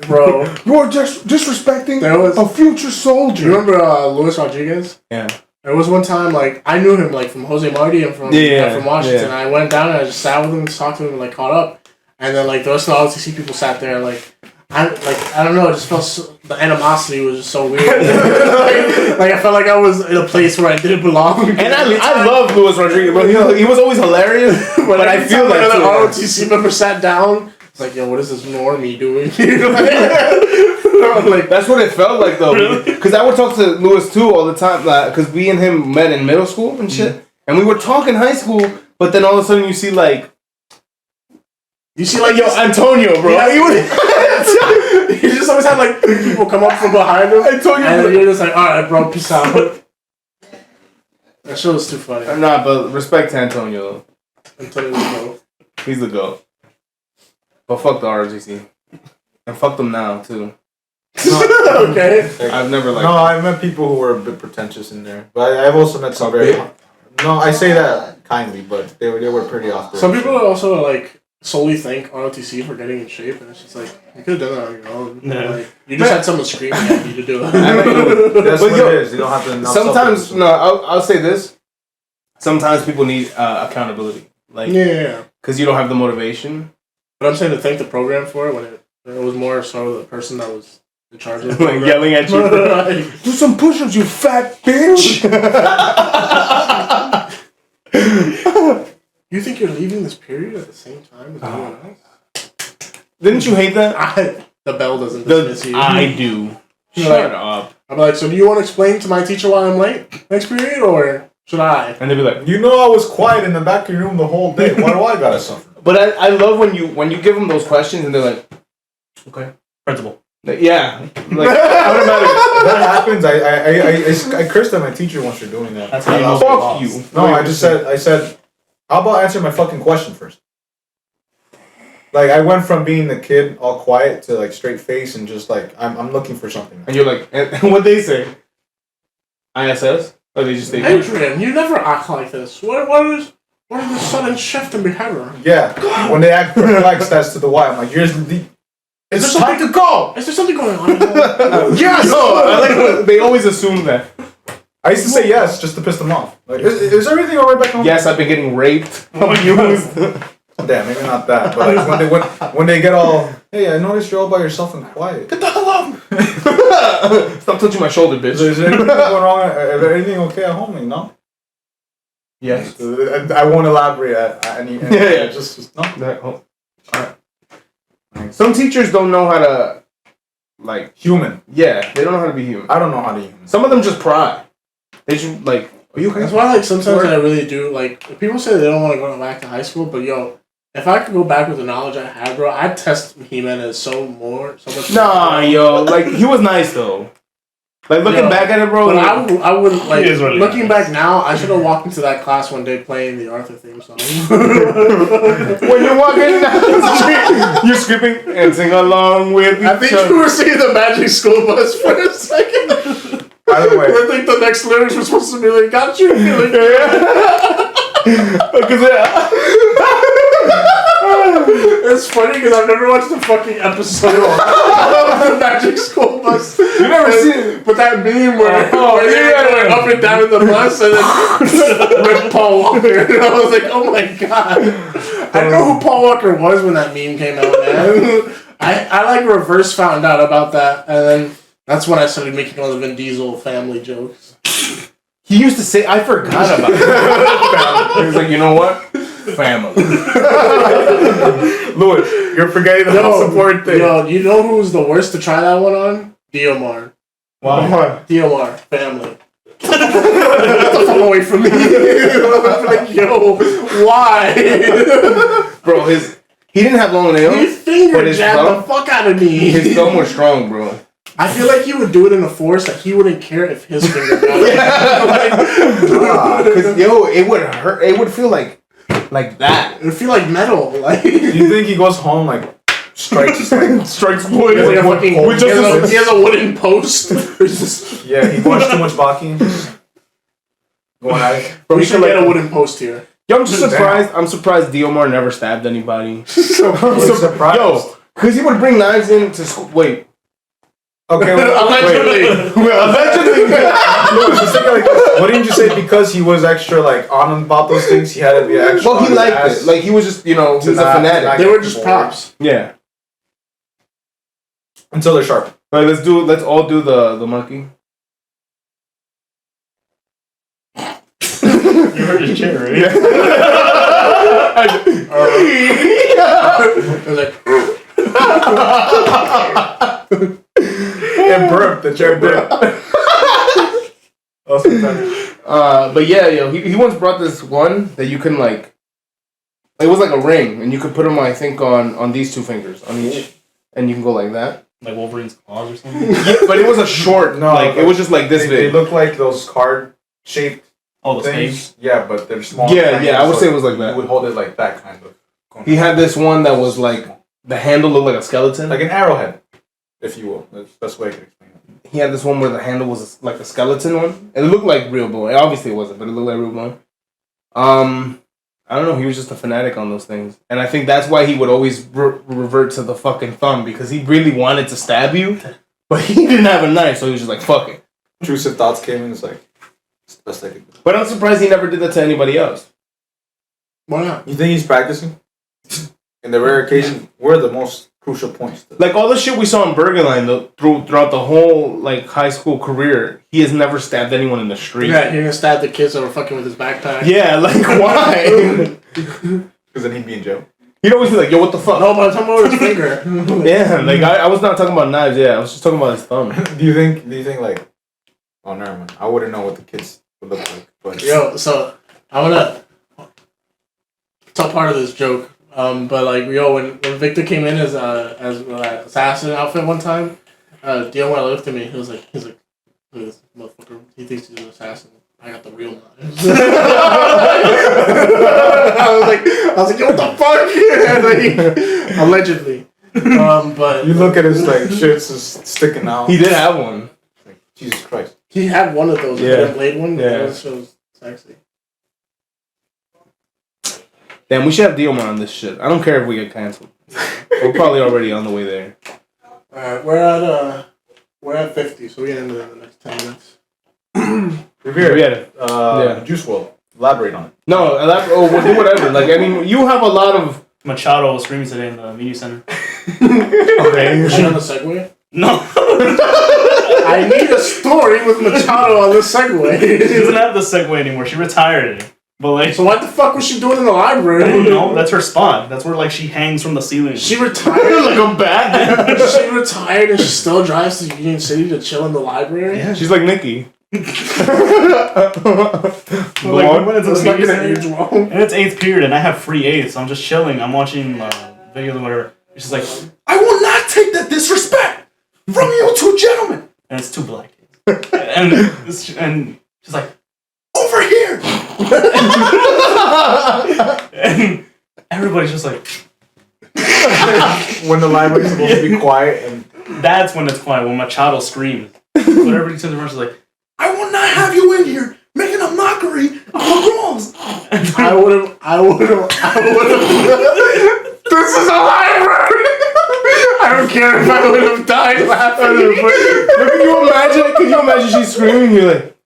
Bro. You're just disrespecting a future soldier. You remember Luis Rodriguez? Yeah. There was one time, like, I knew him, like, from Jose Marti and from Washington. Yeah. I went down and I just sat with him, talked to him, and, like, caught up. And then, like, the rest of the LTC people sat there, like, I don't know, it just felt the animosity was just so weird. like, I felt like I was in a place where I didn't belong. And I love Luis Rodriguez, but he was always hilarious. but I feel that another too. ROTC member sat down. It's like, yo, what is this normie doing here? Like, that's what it felt like, though. Because I would talk to Luis, too, all the time. Because we and him met in middle school and shit. And we would talk in high school, but then all of a sudden you see, like, yo, Antonio, bro. Yeah, he just always had, like, people come up from behind him. Antonio. And then you're just like, alright, bro, peace out. That show was too funny. Nah, but respect to Antonio. Antonio's the GOAT. He's the GOAT. But fuck the ROTC. And fuck them now, too. Okay. I've never liked No, I've met people who were a bit pretentious in there. But I've also met some very... No, I say that kindly, but they were pretty off. Some people also, like, solely thank ROTC for getting in shape, and it's just like, you could have done that on your own. Yeah. Like, you just had someone screaming at you to do it. That's But what yo, it is. You don't have to... Sometimes, no, I'll say this. Sometimes people need accountability. Like, Yeah. because you don't have the motivation. But I'm saying to thank the program for it when it was more so the person that was in charge of the Like, program. yelling at you. Do some push-ups, you fat bitch! You think you're leaving this period at the same time as everyone else? Didn't you hate that? The bell doesn't dismiss you. I do. You're Shut like- up. I'm like, so do you want to explain to my teacher why I'm late next period, or should I? And they'd be like, You know I was quiet in the back of your room the whole day. Why do I gotta suffer? but I love when you give them those questions and they're like, okay. Principal. Like, yeah. Like, automatic. That happens. I cursed at my teacher once for doing that. That's how you know Fuck you're you. lost. No, I said, how about answer my fucking question first? Like, I went from being the kid all quiet to, like, straight face and just, like, I'm looking for something. And you're like, and what they say? ISS? Or they just say, Adrian, you never act like this. What is the sudden shift in behavior? Yeah. When they act perplexed as to the why, I'm like, it's time to go! Is there something going on? yes! No, I like when they always assume that. I used to say yes just to piss them off. Like, is everything alright back home? Yes, I've been getting raped. Abused. Damn, maybe not that. But like, when they get all, hey, I noticed you're all by yourself and quiet. Get the hell up! Stop touching my shoulder, bitch. Is there anything going wrong? Is there anything okay at home? No? Yes. I won't elaborate any Yeah. Just no. Alright. Some teachers don't know how to, like, Human. yeah, they don't know how to be human. I don't know how to human. Some of them just pry. They just, like, are you okay? That's why, like, sometimes I really do, like, people say they don't want to go back to high school, but, yo, if I could go back with the knowledge I had, bro, I'd test Jimenez so much Nah, yo, like, he was nice, though. Like, looking back at it, bro. But like, I wouldn't, like, He is really looking nice. back now, I should have walked into that class one day playing the Arthur theme song. when you're walking down the street, you're skipping and sing along with each I think other. you were singing the Magic School Bus for a second. By the way, I think the next lyrics were supposed to be like, got you feeling Because It's funny because I've never watched the fucking episode of the Magic School Bus. you never seen it. But that meme where, Oh, where they're yeah. going up and down in the bus and then with Paul Walker. And I was like, oh my god. I didn't know who Paul Walker was when that meme came out, man. I like reverse found out about that, and then that's when I started making all the Vin Diesel family jokes. He used to say, I forgot about it. He was like, you know what? Family. Louis, you're forgetting the most important thing. Yo, you know who's the worst to try that one on? Diomar. Why? Diomar, family. Get the fuck away from me. I'm like, yo, why? Bro, he didn't have long nails. He finger But his jabbed thumb- the fuck out of me. His thumb was strong, bro. I feel like he would do it in a force that he wouldn't care if his finger got it. Because, yo, it would hurt. It would feel like like that. It feel like metal. Like. Do you think he goes home like strikes wood? He has, like, he has a wooden post. Yeah, he watched too much Baki. Going at it. We should get a wooden post here. Yo, I'm just surprised. I'm surprised Diomar never stabbed anybody. I'm surprised. Yo, because he would bring knives into school. Wait. Okay, well, allegedly. Allegedly. No, just think like, what didn't you say? Because he was extra like on about those things, he had to be extra. Well, he liked it. Like he was just, he was a fanatic. They were just props. Yeah. Until they're sharp. All right, let's all do the monkey. You heard his chair, right? Yeah. It was like. It burped. The chair burped. But yeah, yo, he once brought this one that you can like. It was like a ring, and you could put them, I think, on these two fingers on each, and you can go like that. Like Wolverine's claws or something. Yeah, but it was a short. No, like it was just like this big. They look like those card shaped Oh, the things. snakes. Yeah, but they're small. Yeah, I would say it was like that. You would hold it like that kind of. He had this one that was like the handle looked like a skeleton, like an arrowhead, if you will. That's the best way I can explain it. He had this one where the handle was like a skeleton one. It looked like real bone. Obviously it wasn't, but it looked like real bone. I don't know. He was just a fanatic on those things, and I think that's why he would always revert to the fucking thumb because he really wanted to stab you, but he didn't have a knife, so he was just like, "Fuck it." Intrusive thoughts came in. It's like it's the best I could do. But I'm surprised he never did that to anybody else. Why not? You think he's practicing? In the rare occasion, where are the most crucial points? Like all the shit we saw in Burgerline throughout the whole like high school career, he has never stabbed anyone in the street. Yeah, he didn't stab the kids that were fucking with his backpack. Yeah, like why? Because then he'd be in jail. He'd always be like, "Yo, what the fuck?" No, but I'm talking about his finger. Yeah, like I was not talking about knives. Yeah, I was just talking about his thumb. Do you think like? Oh, never mind. I wouldn't know what the kids would look like. But Yo, so I wanna tell part of this joke. But like, yo, when Victor came in as assassin outfit one time, Diomar looked at me. He was like, look at this motherfucker. He thinks he's an assassin. I got the real knives. I was like, yo, what the fuck? Like, allegedly. But you look at his like shit's just sticking out. He did have one. Like, Jesus Christ. he had one of those. Yeah. The blade one. Yeah. That was sexy. Damn, we should have Diomar on this shit. I don't care if we get canceled. We're probably already on the way there. Alright, we're at 50, so we end it in the next 10 minutes. Revere. Yeah. Juice WRLD. Elaborate on it. No, we'll do whatever. Like, I mean, you have a lot of... Machado was screaming today in the media center. Okay. Is she on the Segway? No. I need a story with Machado on the Segway. She doesn't have the Segway anymore. She retired it. But like, So what the fuck was she doing in the library? I don't know. That's her spot. That's where like she hangs from the ceiling. She retired. Like, I'm back. She retired and she still drives to Union City to chill in the library? Yeah. She's like Nikki. Like, when it's That's a not media gonna age center, well. and it's 8th period, and I have free 8th, so I'm just chilling. I'm watching videos or whatever. She's like, I will not take that disrespect from you two gentlemen. And it's two black kids. and she's like, over here. And everybody's just like, When the library's supposed to be quiet and that's when it's quiet, when Machado screams. But everybody turns around, she's like, I will not have you in here making a mockery of the rules. I would have. This is a library! I don't care if I would have died laughing. Can you imagine she's screaming? You're like...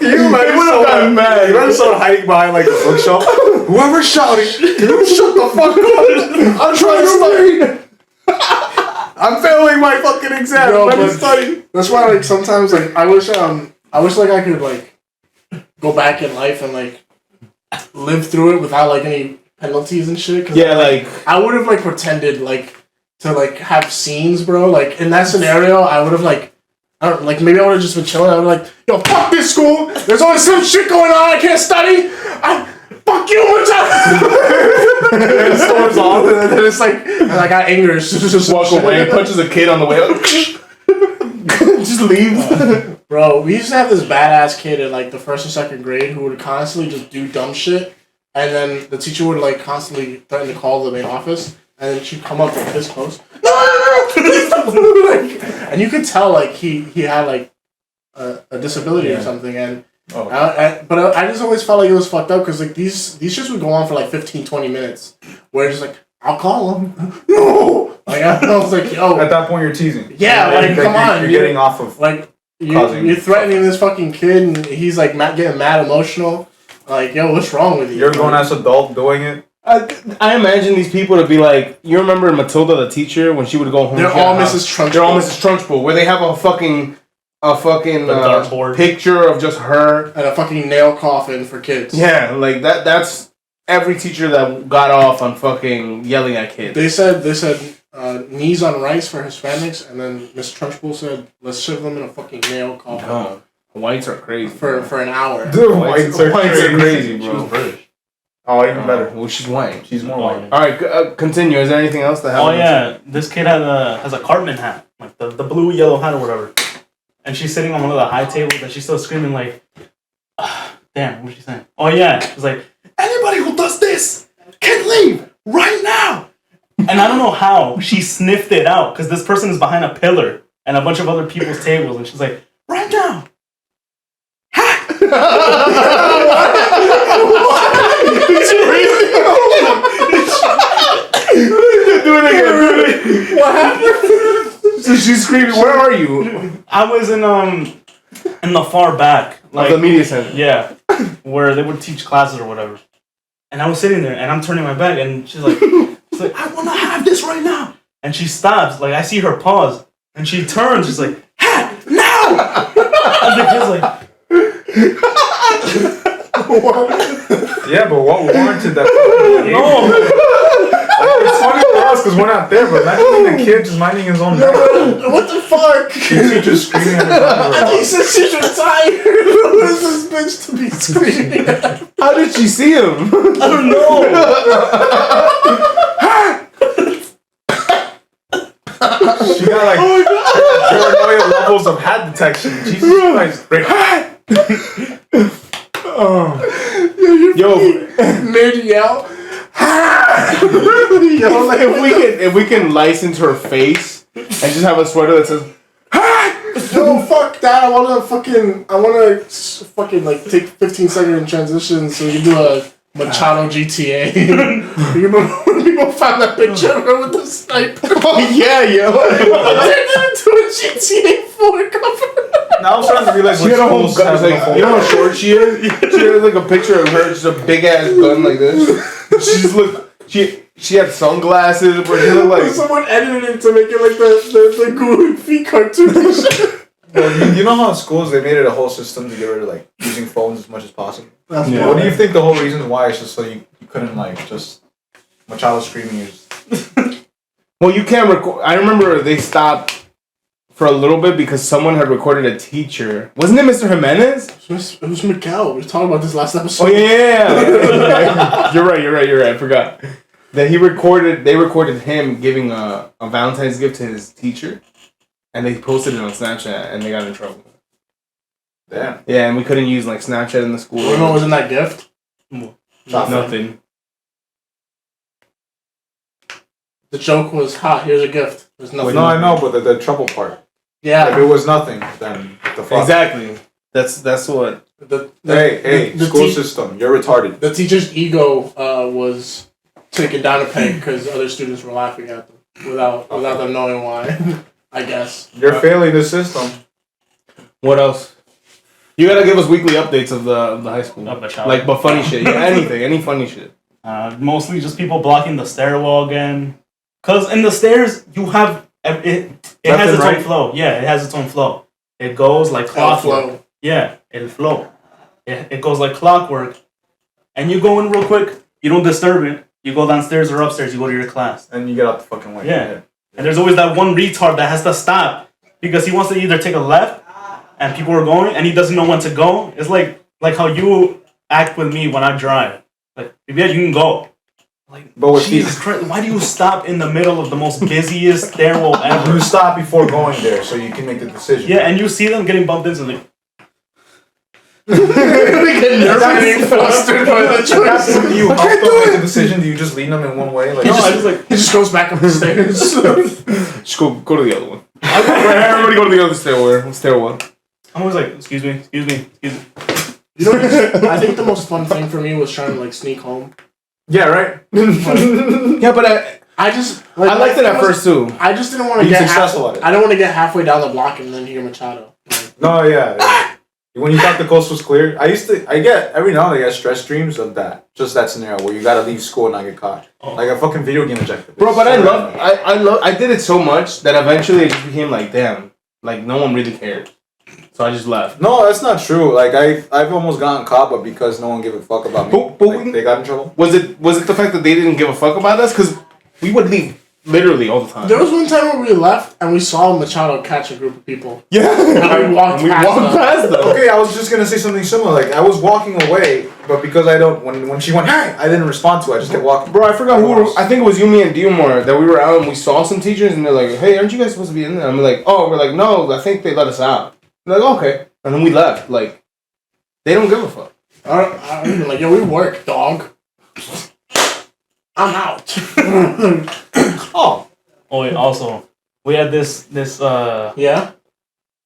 you might have gotten mad. You might have hiding behind like the bookshelf. Whoever's shouting, can you shut the fuck up? I'm trying to study. I'm failing my fucking exam. Yo, Let me but- study. That's why, like, sometimes, like, I wish like I could, like, go back in life and, like, live through it without, like, any penalties and shit. Cause Yeah, like... I would have, like, pretended, like, to, like, have scenes, bro. Like, in that scenario, I would have, like, I don't, like, maybe I would have just been chilling. I would have, like, yo, fuck this school. There's always some shit going on. I can't study. Fuck you, Machado. And it storms off, and then it's like, and I got anger. Just Walk away, punches a kid on the way up. just leave. Bro, we used to have this badass kid in like the first or second grade who would constantly just do dumb shit, and then the teacher would like constantly threaten to call the main office, and then she'd come up like this close. No! Like, and you could tell like he had like a disability or something, and I just always felt like it was fucked up because like these shits would go on for like 15, 20 minutes, where it's just like I'll call him. No, like I was like, yo. At that point, you're teasing. Yeah, like come on, you're getting off of like you're threatening this fucking kid, and he's like getting mad emotional. Like, yo, what's wrong with you? You're a grown ass adult doing it. I imagine these people to be like, you remember Matilda the teacher when she would go home? They're all Mrs. Trunchbull. They're all Mrs. Trunchbull, where they have a fucking picture of just her and a fucking nail coffin for kids. Yeah, like that's every teacher that got off on fucking yelling at kids. They said knees on rice for Hispanics, and then Miss Trunchbull said let's shove them in a fucking nail coffin. No. Whites are crazy for an hour. Dude, whites are crazy, bro. She was British. Oh, even better. Well, she's white. She's more white. All right, continue. Is there anything else that happened? Oh yeah, this kid has a Cartman hat, like the blue yellow hat or whatever, and she's sitting on one of the high tables and she's still screaming like, damn, what was she saying? Oh yeah, she's like, anybody who does this can leave right now. And I don't know how she sniffed it out because this person is behind a pillar and a bunch of other people's tables, and she's like, right now. Do it again. What happened? So she's screaming. Where are you? I was in the far back, like the media center. Yeah, where they would teach classes or whatever. And I was sitting there, and I'm turning my back, and she's like, I want to have this right now. And she stops. Like I see her pause, and she turns. She's like, ha, now! And the kid's like. Yeah, but what warranted that? No. It's funny for us because we're not there, but imagine the kid just minding his own business. What the fuck? The teacher's screaming at the he said she's retired. Who is this bitch to be screaming at? How did she see him? I don't know. She got like paranoia levels of hat detection. Jesus Christ. Yo, mid yell. Yo, like if we can license her face and just have a sweater that says, no, fuck that. I wanna fucking like take 15-second transitions so we can do a Machado GTA. You remember when people found that picture of her with the sniper? Oh yeah, yo. Turned it into a GTA 4 cover. Now I'm starting to realize she had a whole gun. Like, you know how short she is? She had like a picture of her, just a big ass gun like this. She just looked. She had sunglasses, but she looked like someone edited it to make it like the Goofy cartoon and shit. Well, you know how in schools they made it a whole system to get rid of like using phones as much as possible. Yeah. What do you think the whole reason why is just so you couldn't like just Machado screaming is? Well, you can't record. I remember they stopped for a little bit because someone had recorded a teacher. Wasn't it Mr. Jimenez? It was Miguel. We were talking about this last episode. Oh yeah. You're right. I forgot that they recorded him giving a Valentine's gift to his teacher, and they posted it on Snapchat, and they got in trouble. Damn. Yeah, and we couldn't use like Snapchat in the school. You know what was in that gift? Nothing. The joke was, here's a gift. There's nothing. No, I know, but the trouble part. Yeah. If it was nothing, then the fuck. Exactly. That's what. The school system, you're retarded. The teacher's ego was taken down a peg because other students were laughing at them without them knowing why. I guess. You're failing the system. What else? You gotta give us weekly updates of the high school. Like, but funny shit. Yeah, anything. Any funny shit. Mostly just people blocking the stairwell again. Because in the stairs, you have... It has its own flow. Yeah, it has its own flow. It goes like clockwork. Yeah, it'll flow. It goes like clockwork. And you go in real quick. You don't disturb it. You go downstairs or upstairs. You go to your class. And you get out the fucking way. Yeah. And there's always that one retard that has to stop. Because he wants to either take a left and people are going and he doesn't know when to go. It's like how you act with me when I drive. Like, yeah, you can go. Like, But with Jesus Christ, why do you stop in the middle of the most busiest stairwell ever? You stop before going there so you can make the decision. Yeah, and you see them getting bumped into, like, They get nervous, flustered by the choice. Do you help them make the decision? Do you just lead them in one way? Like, no, I just like, He just goes back up the stairs. Just go to the other one. Everybody go to the other stairwell. I'm always like, excuse me. You know, I think the most fun thing for me was trying to like sneak home. yeah, right. Yeah, but I just I liked it at first too. I just didn't want to Being get successful at it. I don't want to get halfway down the block and then hear Machado. Like, No, yeah. When you thought the coast was clear, I get every now and then I get stress dreams of that. Just that scenario where you gotta leave school and not get caught. Like a fucking video game objective. Bro, but I did it so much that eventually it just became like, damn, like no one really cared. So I just left. No, that's not true. Like I've almost gotten caught, but because no one gave a fuck about me, But like, they got in trouble. Was it the fact that they didn't give a fuck about us? Because we would leave literally all the time. there was one time where we left and we saw Machado catch a group of people. Yeah, And we walked past them. Okay, I was just gonna say something similar. Like I was walking away, but because I don't, when she went, hey, I didn't respond to it. I just kept walking. Bro, I forgot I think it was you, me, and Diomar that we were out and we saw some teachers and they're like, hey, aren't you guys supposed to be in there? And we're like, no, I think they let us out. They're like, okay. And then we left. Like, they don't give a fuck. I'm like, yo, we work, dog. I'm out. Oh, wait, also, we had this Yeah?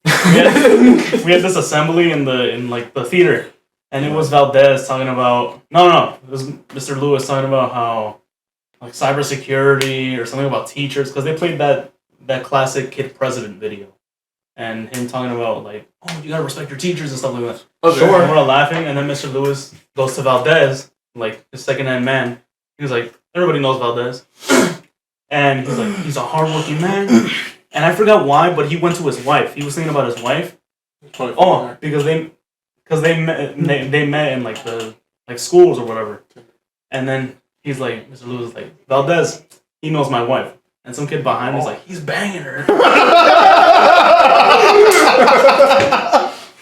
we had this assembly in the theater, and it was Valdez talking about it was Mr. Lewis talking about how like cybersecurity or something about teachers because they played that classic Kid President video, and him talking about like, oh, you gotta respect your teachers and stuff like that. Okay. Sure. And we're all laughing, and then Mr. Lewis goes to Valdez, like his second-hand man. He was like, everybody knows Valdez, and he's like, he's a hardworking man. And I forgot why, but he went to his wife. He was thinking about his wife. Oh, because they met in like the schools or whatever. And then he's like, Mr. Lewis is like, Valdez, he knows my wife. And some kid behind me is like, he's banging her.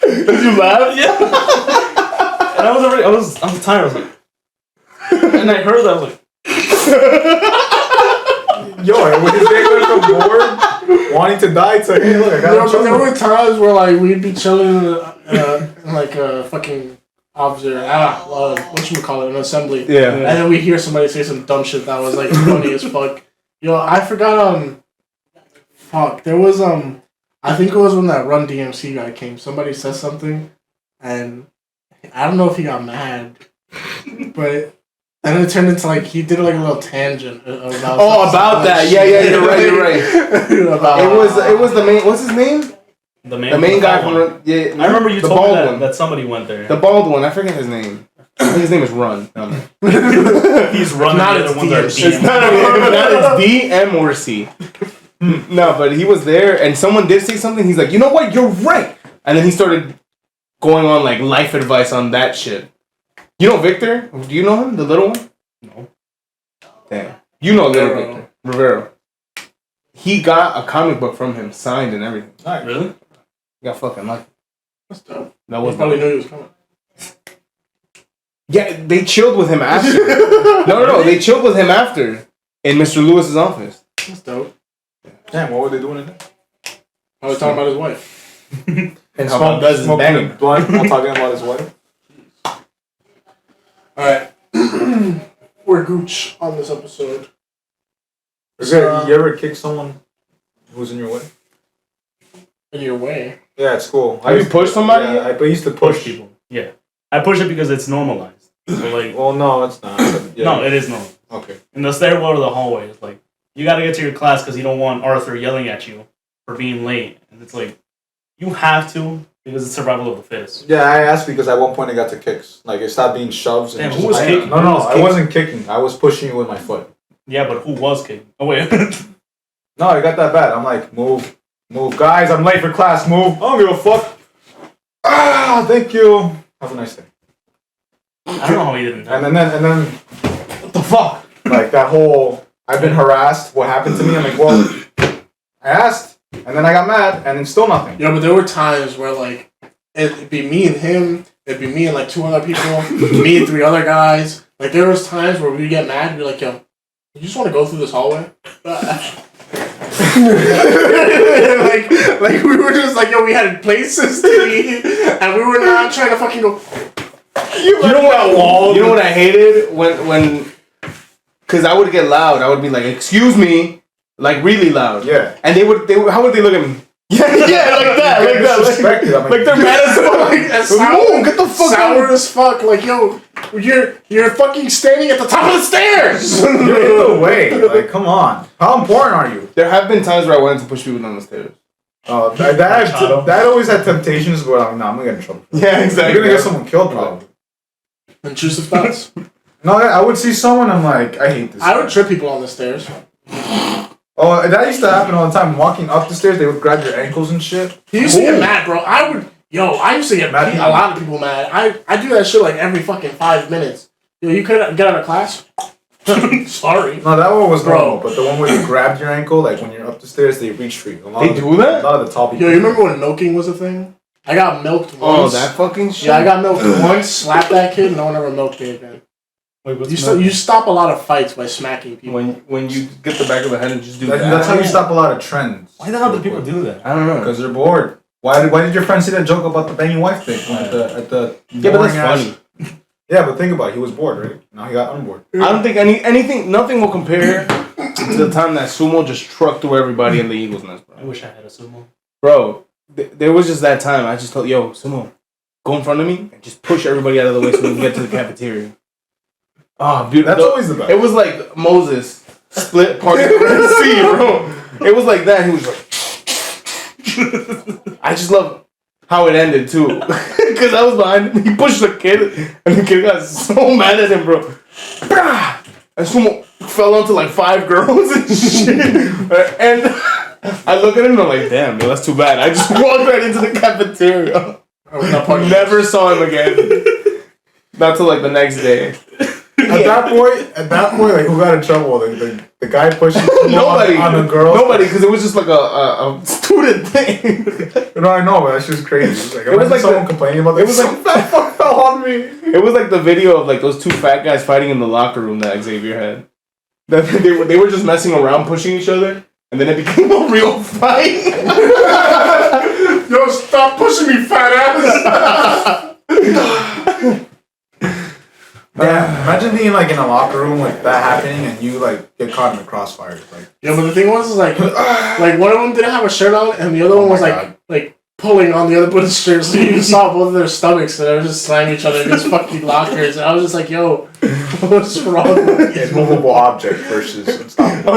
Did you laugh? Yeah. And I was tired. I was like, and I heard that. I was like, yo, when his day went from bored, wanting to die to hey, look, I got There were times where like we'd be chilling in like a fucking officer, whatchamacallit, an assembly. Yeah. And then we hear somebody say some dumb shit that was like funny as fuck. Yo, I forgot there was I think it was when that Run DMC guy came. Somebody said something and I don't know if he got mad, but then it turned into like he did like a little tangent about that. Yeah, you're right. It was the main. What's his name? The main guy from one. yeah. I remember you the told me bald that somebody went there. The bald one. I forget his name. I think his name is Run. No. He's running. Not The other ones are It's DM. not D, M, or C. No, but he was there, and someone did say something. He's like, you know what? You're right. And then he started going on like life advice on that shit. You know Victor? Do you know him? The little one? No. Damn. You know little Victor. Rivero. He got a comic book from him, signed and everything. Alright. Really? Got fucking lucky. That's dope. That He was probably knew he was coming. Yeah, they chilled with him after. No. They chilled with him after in Mr. Lewis's office. That's dope. Damn, what were they doing in there? I was talking about his wife. And how about does his Smoking banging? a blunt while talking about his wife. Alright. We're gooch on this episode. You ever kick someone who's in your way? In your way. Yeah, at school. Have you pushed somebody? Yeah, I used to Push people. Yeah. I push it because it's normalized. So like, Well, no, it's not. Yeah. no, it is normal. Okay. In the stairwell to the hallway, it's like, you gotta get to your class because you don't want Arthur yelling at you for being late. And it's like, you have to because it's survival of the fittest. Yeah, I asked because at one point I got to kicks. Like it stopped being shoves. And Damn, just- who was kicking? No, Who was I kicking? wasn't kicking. I was pushing you with my foot. Yeah, but who was kicking? Oh, wait. No, it got that bad. I'm like, move, guys. I'm late for class. Move. I don't give a fuck. Ah, thank you. Have a nice day. I don't know how he didn't know. And then, what the fuck? Like that whole, I've been harassed. What happened to me? I'm like, well, I asked, and then I got mad, and then still nothing. Yeah, but there were times where like it'd be me and him, it'd be me and like two other people, me and three other guys, Like there was times where we get mad, we'd be like, yo, you just want to go through this hallway? like we were just like, yo, we had places to be, and we were not trying to fucking go. You know what? You know what I hated when, because I would get loud. I would be like, "Excuse me," like really loud. Yeah. And they would. How would they look at me? Yeah, like that. Like they're mad as fuck. Sour, get the fuck sour out. as fuck. Like, yo, you're fucking standing at the top of the stairs. You're in the way. Like, come on. How important are you? There have been times where I wanted to push people down the stairs. Oh, that always had temptations where I'm gonna get in trouble. Yeah, exactly. You're gonna get someone killed, probably. Intrusive thoughts. No, I would see someone. I'm like, I hate this. I would trip people on the stairs. Oh, that used to happen all the time. Walking up the stairs, they would grab your ankles and shit. He used to get mad, bro. I used to get Mad a lot of people mad. I do that shit like every fucking 5 minutes. Yo, you couldn't get out of class? Sorry. No, that one was normal, but the one where they grabbed your ankle, like when you're up the stairs, they reach for you. They do that? A lot of the tall people. Yo, you remember when milking was a thing? I got milked once. Oh, that fucking shit. Yeah, I got milked once, slapped that kid, no one ever milked me again. Wait, what's You stop a lot of fights by smacking people. When you get the back of the head and just do that. That's how you stop a lot of trends. Why the hell do people do that? I don't know. Because they're bored. Why did your friend say that joke about the banging wife thing at the Yeah, but that's funny. Yeah, but think about it. He was bored, right? Now he got unbored. I don't think nothing will compare to the time that Sumo just trucked through everybody in the Eagles Nest, bro. I wish I had a sumo. Bro, there was just that time I just told, yo, Sumo, go in front of me and just push everybody out of the way so we can get to the cafeteria. Oh, beautiful. That's always the best. It was like Moses split part of the Red Sea, bro. It was like that. He was like, I just love how it ended too, because I was behind him. He pushed the kid, and the kid got so mad at him, bro. And Sumo fell onto like 5 girls and shit. And I look at him and I'm like, damn, yo, that's too bad. I just walked right into the cafeteria. Never saw him again. Not till like the next day. At that point, like who got in trouble? The guy pushing nobody on the girl. Nobody, because it was just like a student thing. No, I know, but that's just crazy. Like, It was like someone complaining about. It was like fat fuck fell on me. It was like the video of like those 2 fat guys fighting in the locker room that Xavier had. That they were just messing around, pushing each other, and then it became a real fight. Yo, stop pushing me, fat ass! Yeah, imagine being like in a locker room with that happening and you like get caught in the crossfire. Like, Yeah, but the thing was, is like one of them didn't have a shirt on, and the other one was like pulling on the other person's shirt, so you saw both of their stomachs, and they were just slamming each other in these fucking lockers, and I was just like, yo, what's wrong with you? it's movable object versus unstoppable.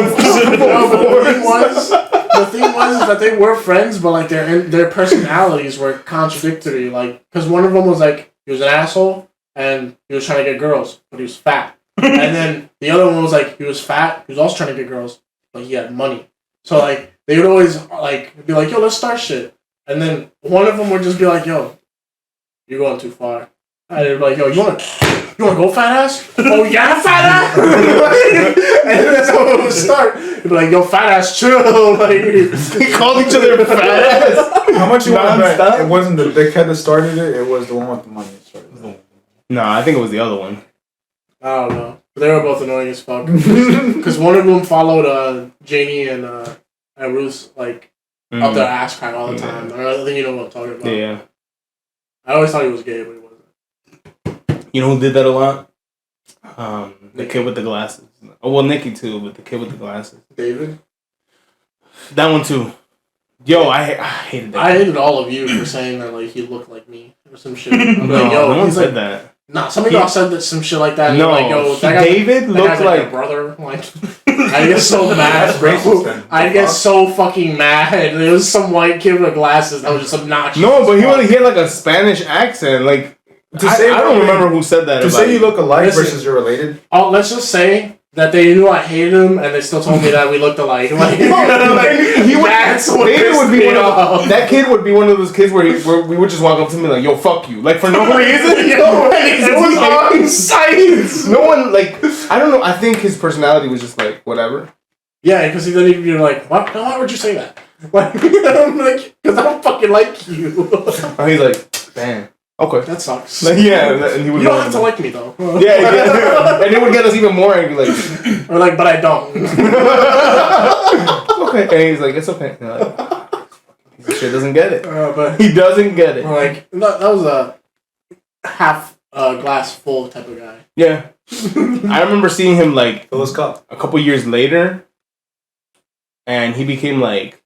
The thing was is that they were friends, but like their personalities were contradictory. Like, because one of them was like he was an asshole and he was trying to get girls, but he was fat. And then the other one was like he was fat, he was also trying to get girls, but he had money. So like they would always like be like, yo, let's start shit. And then one of them would just be like, yo, you're going too far. And they'd be like, yo, you wanna go, fat ass? Oh yeah, fat ass. And that's how it would start. He'd be like, yo, fat ass, chill. Like, They called each other fat ass. How much you want to bet? Non-stop? It wasn't the dickhead that started it. It was the one with the money that started it. No, I think it was the other one. I don't know. They were both annoying as fuck. Because one of them followed Janie and Ruth's like up their ass crack all the time. I think you know what I'm talking about. Yeah. I always thought he was gay, but he wasn't. You know who did that a lot? The kid with the glasses. Oh, well, Nikki too, but the kid with the glasses. David? That one too. Yo, I hated that. I hated all of you for saying that like he looked like me or some shit. I'm No, like, yo, no one he's said like, that. Nah, somebody else said that some shit like that. And No, like, yo, that guy, David that looked guy's like your brother. Like, I get so mad, bro. racist then. I get so fucking mad. There was some white kid with glasses that was just obnoxious. No, but he had like a Spanish accent. Like I don't remember who said that. To about say you it. look alike Listen. versus you're related. Oh, let's just say that they knew I hated him, and they still told me that we looked alike. Like, He would, that's what David would be pissed one me of off. that kid would be one of those kids where we would just walk up to me like, yo, fuck you, like for no reason. Yo, it was on sight. No one like I don't know. I think his personality was just like whatever. Yeah, because then you're like, why would you say that? Like, I'm like, because I don't fucking like you. And he's like, damn. Okay. That sucks. Like, yeah, and he would You don't have to like me though. Yeah, and it would get us even more angry. Like, or like, but I don't. okay. And he's like, it's okay. And like, this shit doesn't get it. But He doesn't get it. like that was a half glass full type of guy. Yeah. I remember seeing him like Fill his cup. a couple years later, and he became like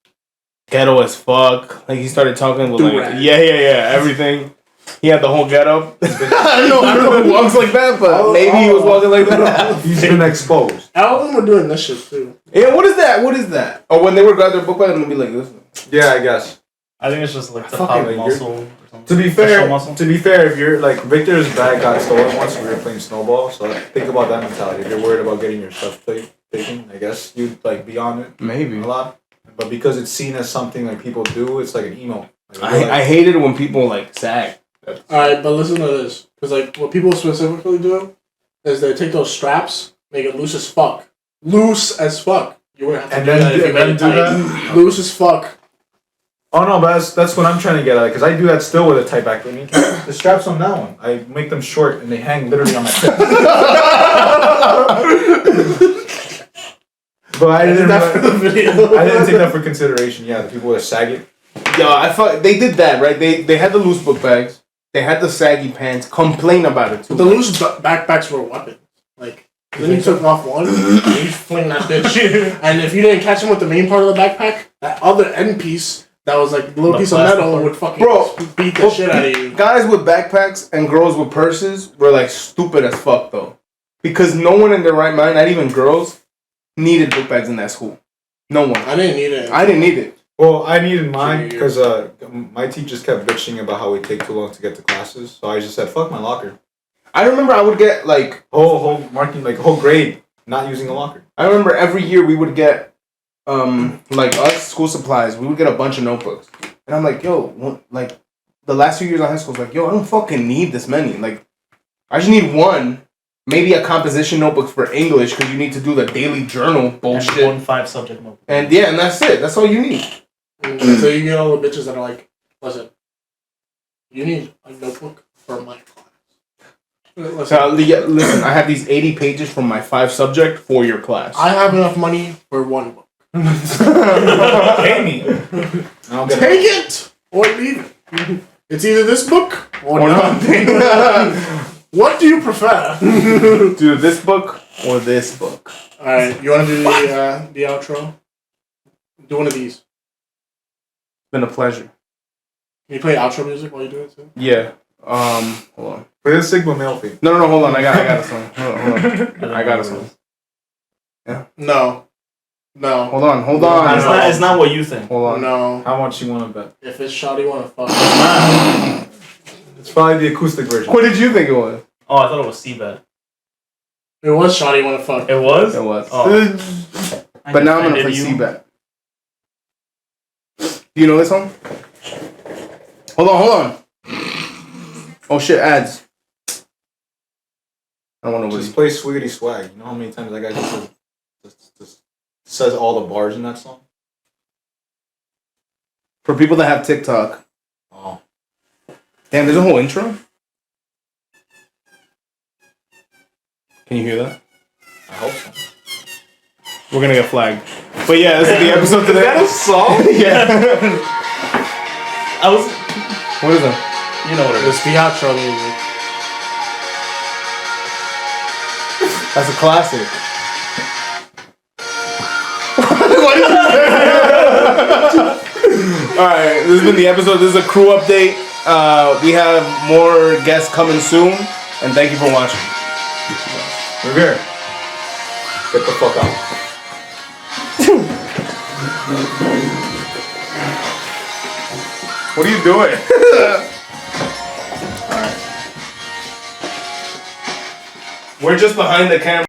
ghetto as fuck. Like he started talking with like everything. He had the whole getup. I don't know who walks like that, but maybe he was walking like that. He's been exposed. All of them were doing this shit too. Yeah, what is that? What is that? Oh, when they would grab their book bag and they'd be like this. Yeah, I guess. I think it's just like the Fucking pop like muscle or something. To be Facial muscle. fair, if you're like Victor's bag got stolen once when we were playing snowball, so think about that mentality. If you're worried about getting your stuff taken, I guess you'd like be on it Maybe. a lot. But because it's seen as something like people do, it's like an emo. Like, I hated it when people like sag. Alright, but listen to this. Because, like, what people specifically do is they take those straps, make it loose as fuck. Loose as fuck. You wouldn't have to And do then- that if you and made then it do tight. that? Loose as fuck. Oh no, but that's what I'm trying to get at, because I do that still with a tight back. I mean, the straps on that one, I make them short and they hang literally on my chest. But I didn't take that for consideration. Yeah, the people that sag it. Yo, I thought they did that right. They had the loose book bags. They had the saggy pants. Complain about it too. The loose backpacks were weapons. Like, then you took off one, and you fling that bitch. And if you didn't catch him with the main part of the backpack, that other end piece that was like a little piece of metal would fucking beat the shit out of you. Guys with backpacks and girls with purses were like stupid as fuck though, because no one in their right mind, not even girls, needed book bags in that school. No one. I didn't need it. I didn't need it. Well, I needed mine because my teachers kept bitching about how we take too long to get to classes. So I just said, "Fuck my locker." I remember I would get like whole marking, like whole grade, not using a locker. I remember every year we would get like us school supplies. We would get a bunch of notebooks, and I'm like, yo, like the last few years of high school, I was like, yo, I don't fucking need this many. Like, I just need one. Maybe a composition notebook for English because you need to do the daily journal bullshit. And 1 5 subject notebook. And yeah, and that's it. That's all you need. So you get all the bitches that are like, listen, you need a notebook for my class. Listen, I have these 80 pages from my 5 subject for your class. I have enough money for one book. Pay me. Take it or leave it. It's either this book or nothing. What do you prefer? Do this book or this book? Alright, you want to do the outro? Do one of these. It's been a pleasure. Can you play outro music while you do it too? Yeah. Hold on. For this Sigma male fee. No, hold on. I got a song. Hold on. I got a song. Yeah. No. Hold on. It's not what you think. Hold on. No. How much you want to bet? If it's shoddy, wanna fuck. It's probably the acoustic version. What did you think it was? Oh, I thought it was Seabed. It was shoddy, wanna fuck. It was? It was. Oh. But now I'm gonna play C-Bet. Do you know this song? Hold on. Oh shit, ads. I don't want to Just play Swiggity Swag. You know how many times that guy just says all the bars in that song? For people that have TikTok. Oh. Damn, there's a whole intro? Can you hear that? I hope so. We're gonna get flagged. But yeah, this is the episode today. Is that a song? Yeah. I was. What is that? You know what it is. It's the outro music. That's a classic. Alright, this has been the episode. This is a crew update. We have more guests coming soon. And thank you for watching. We're here. Get the fuck out. What are you doing? Alright. We're just behind the camera.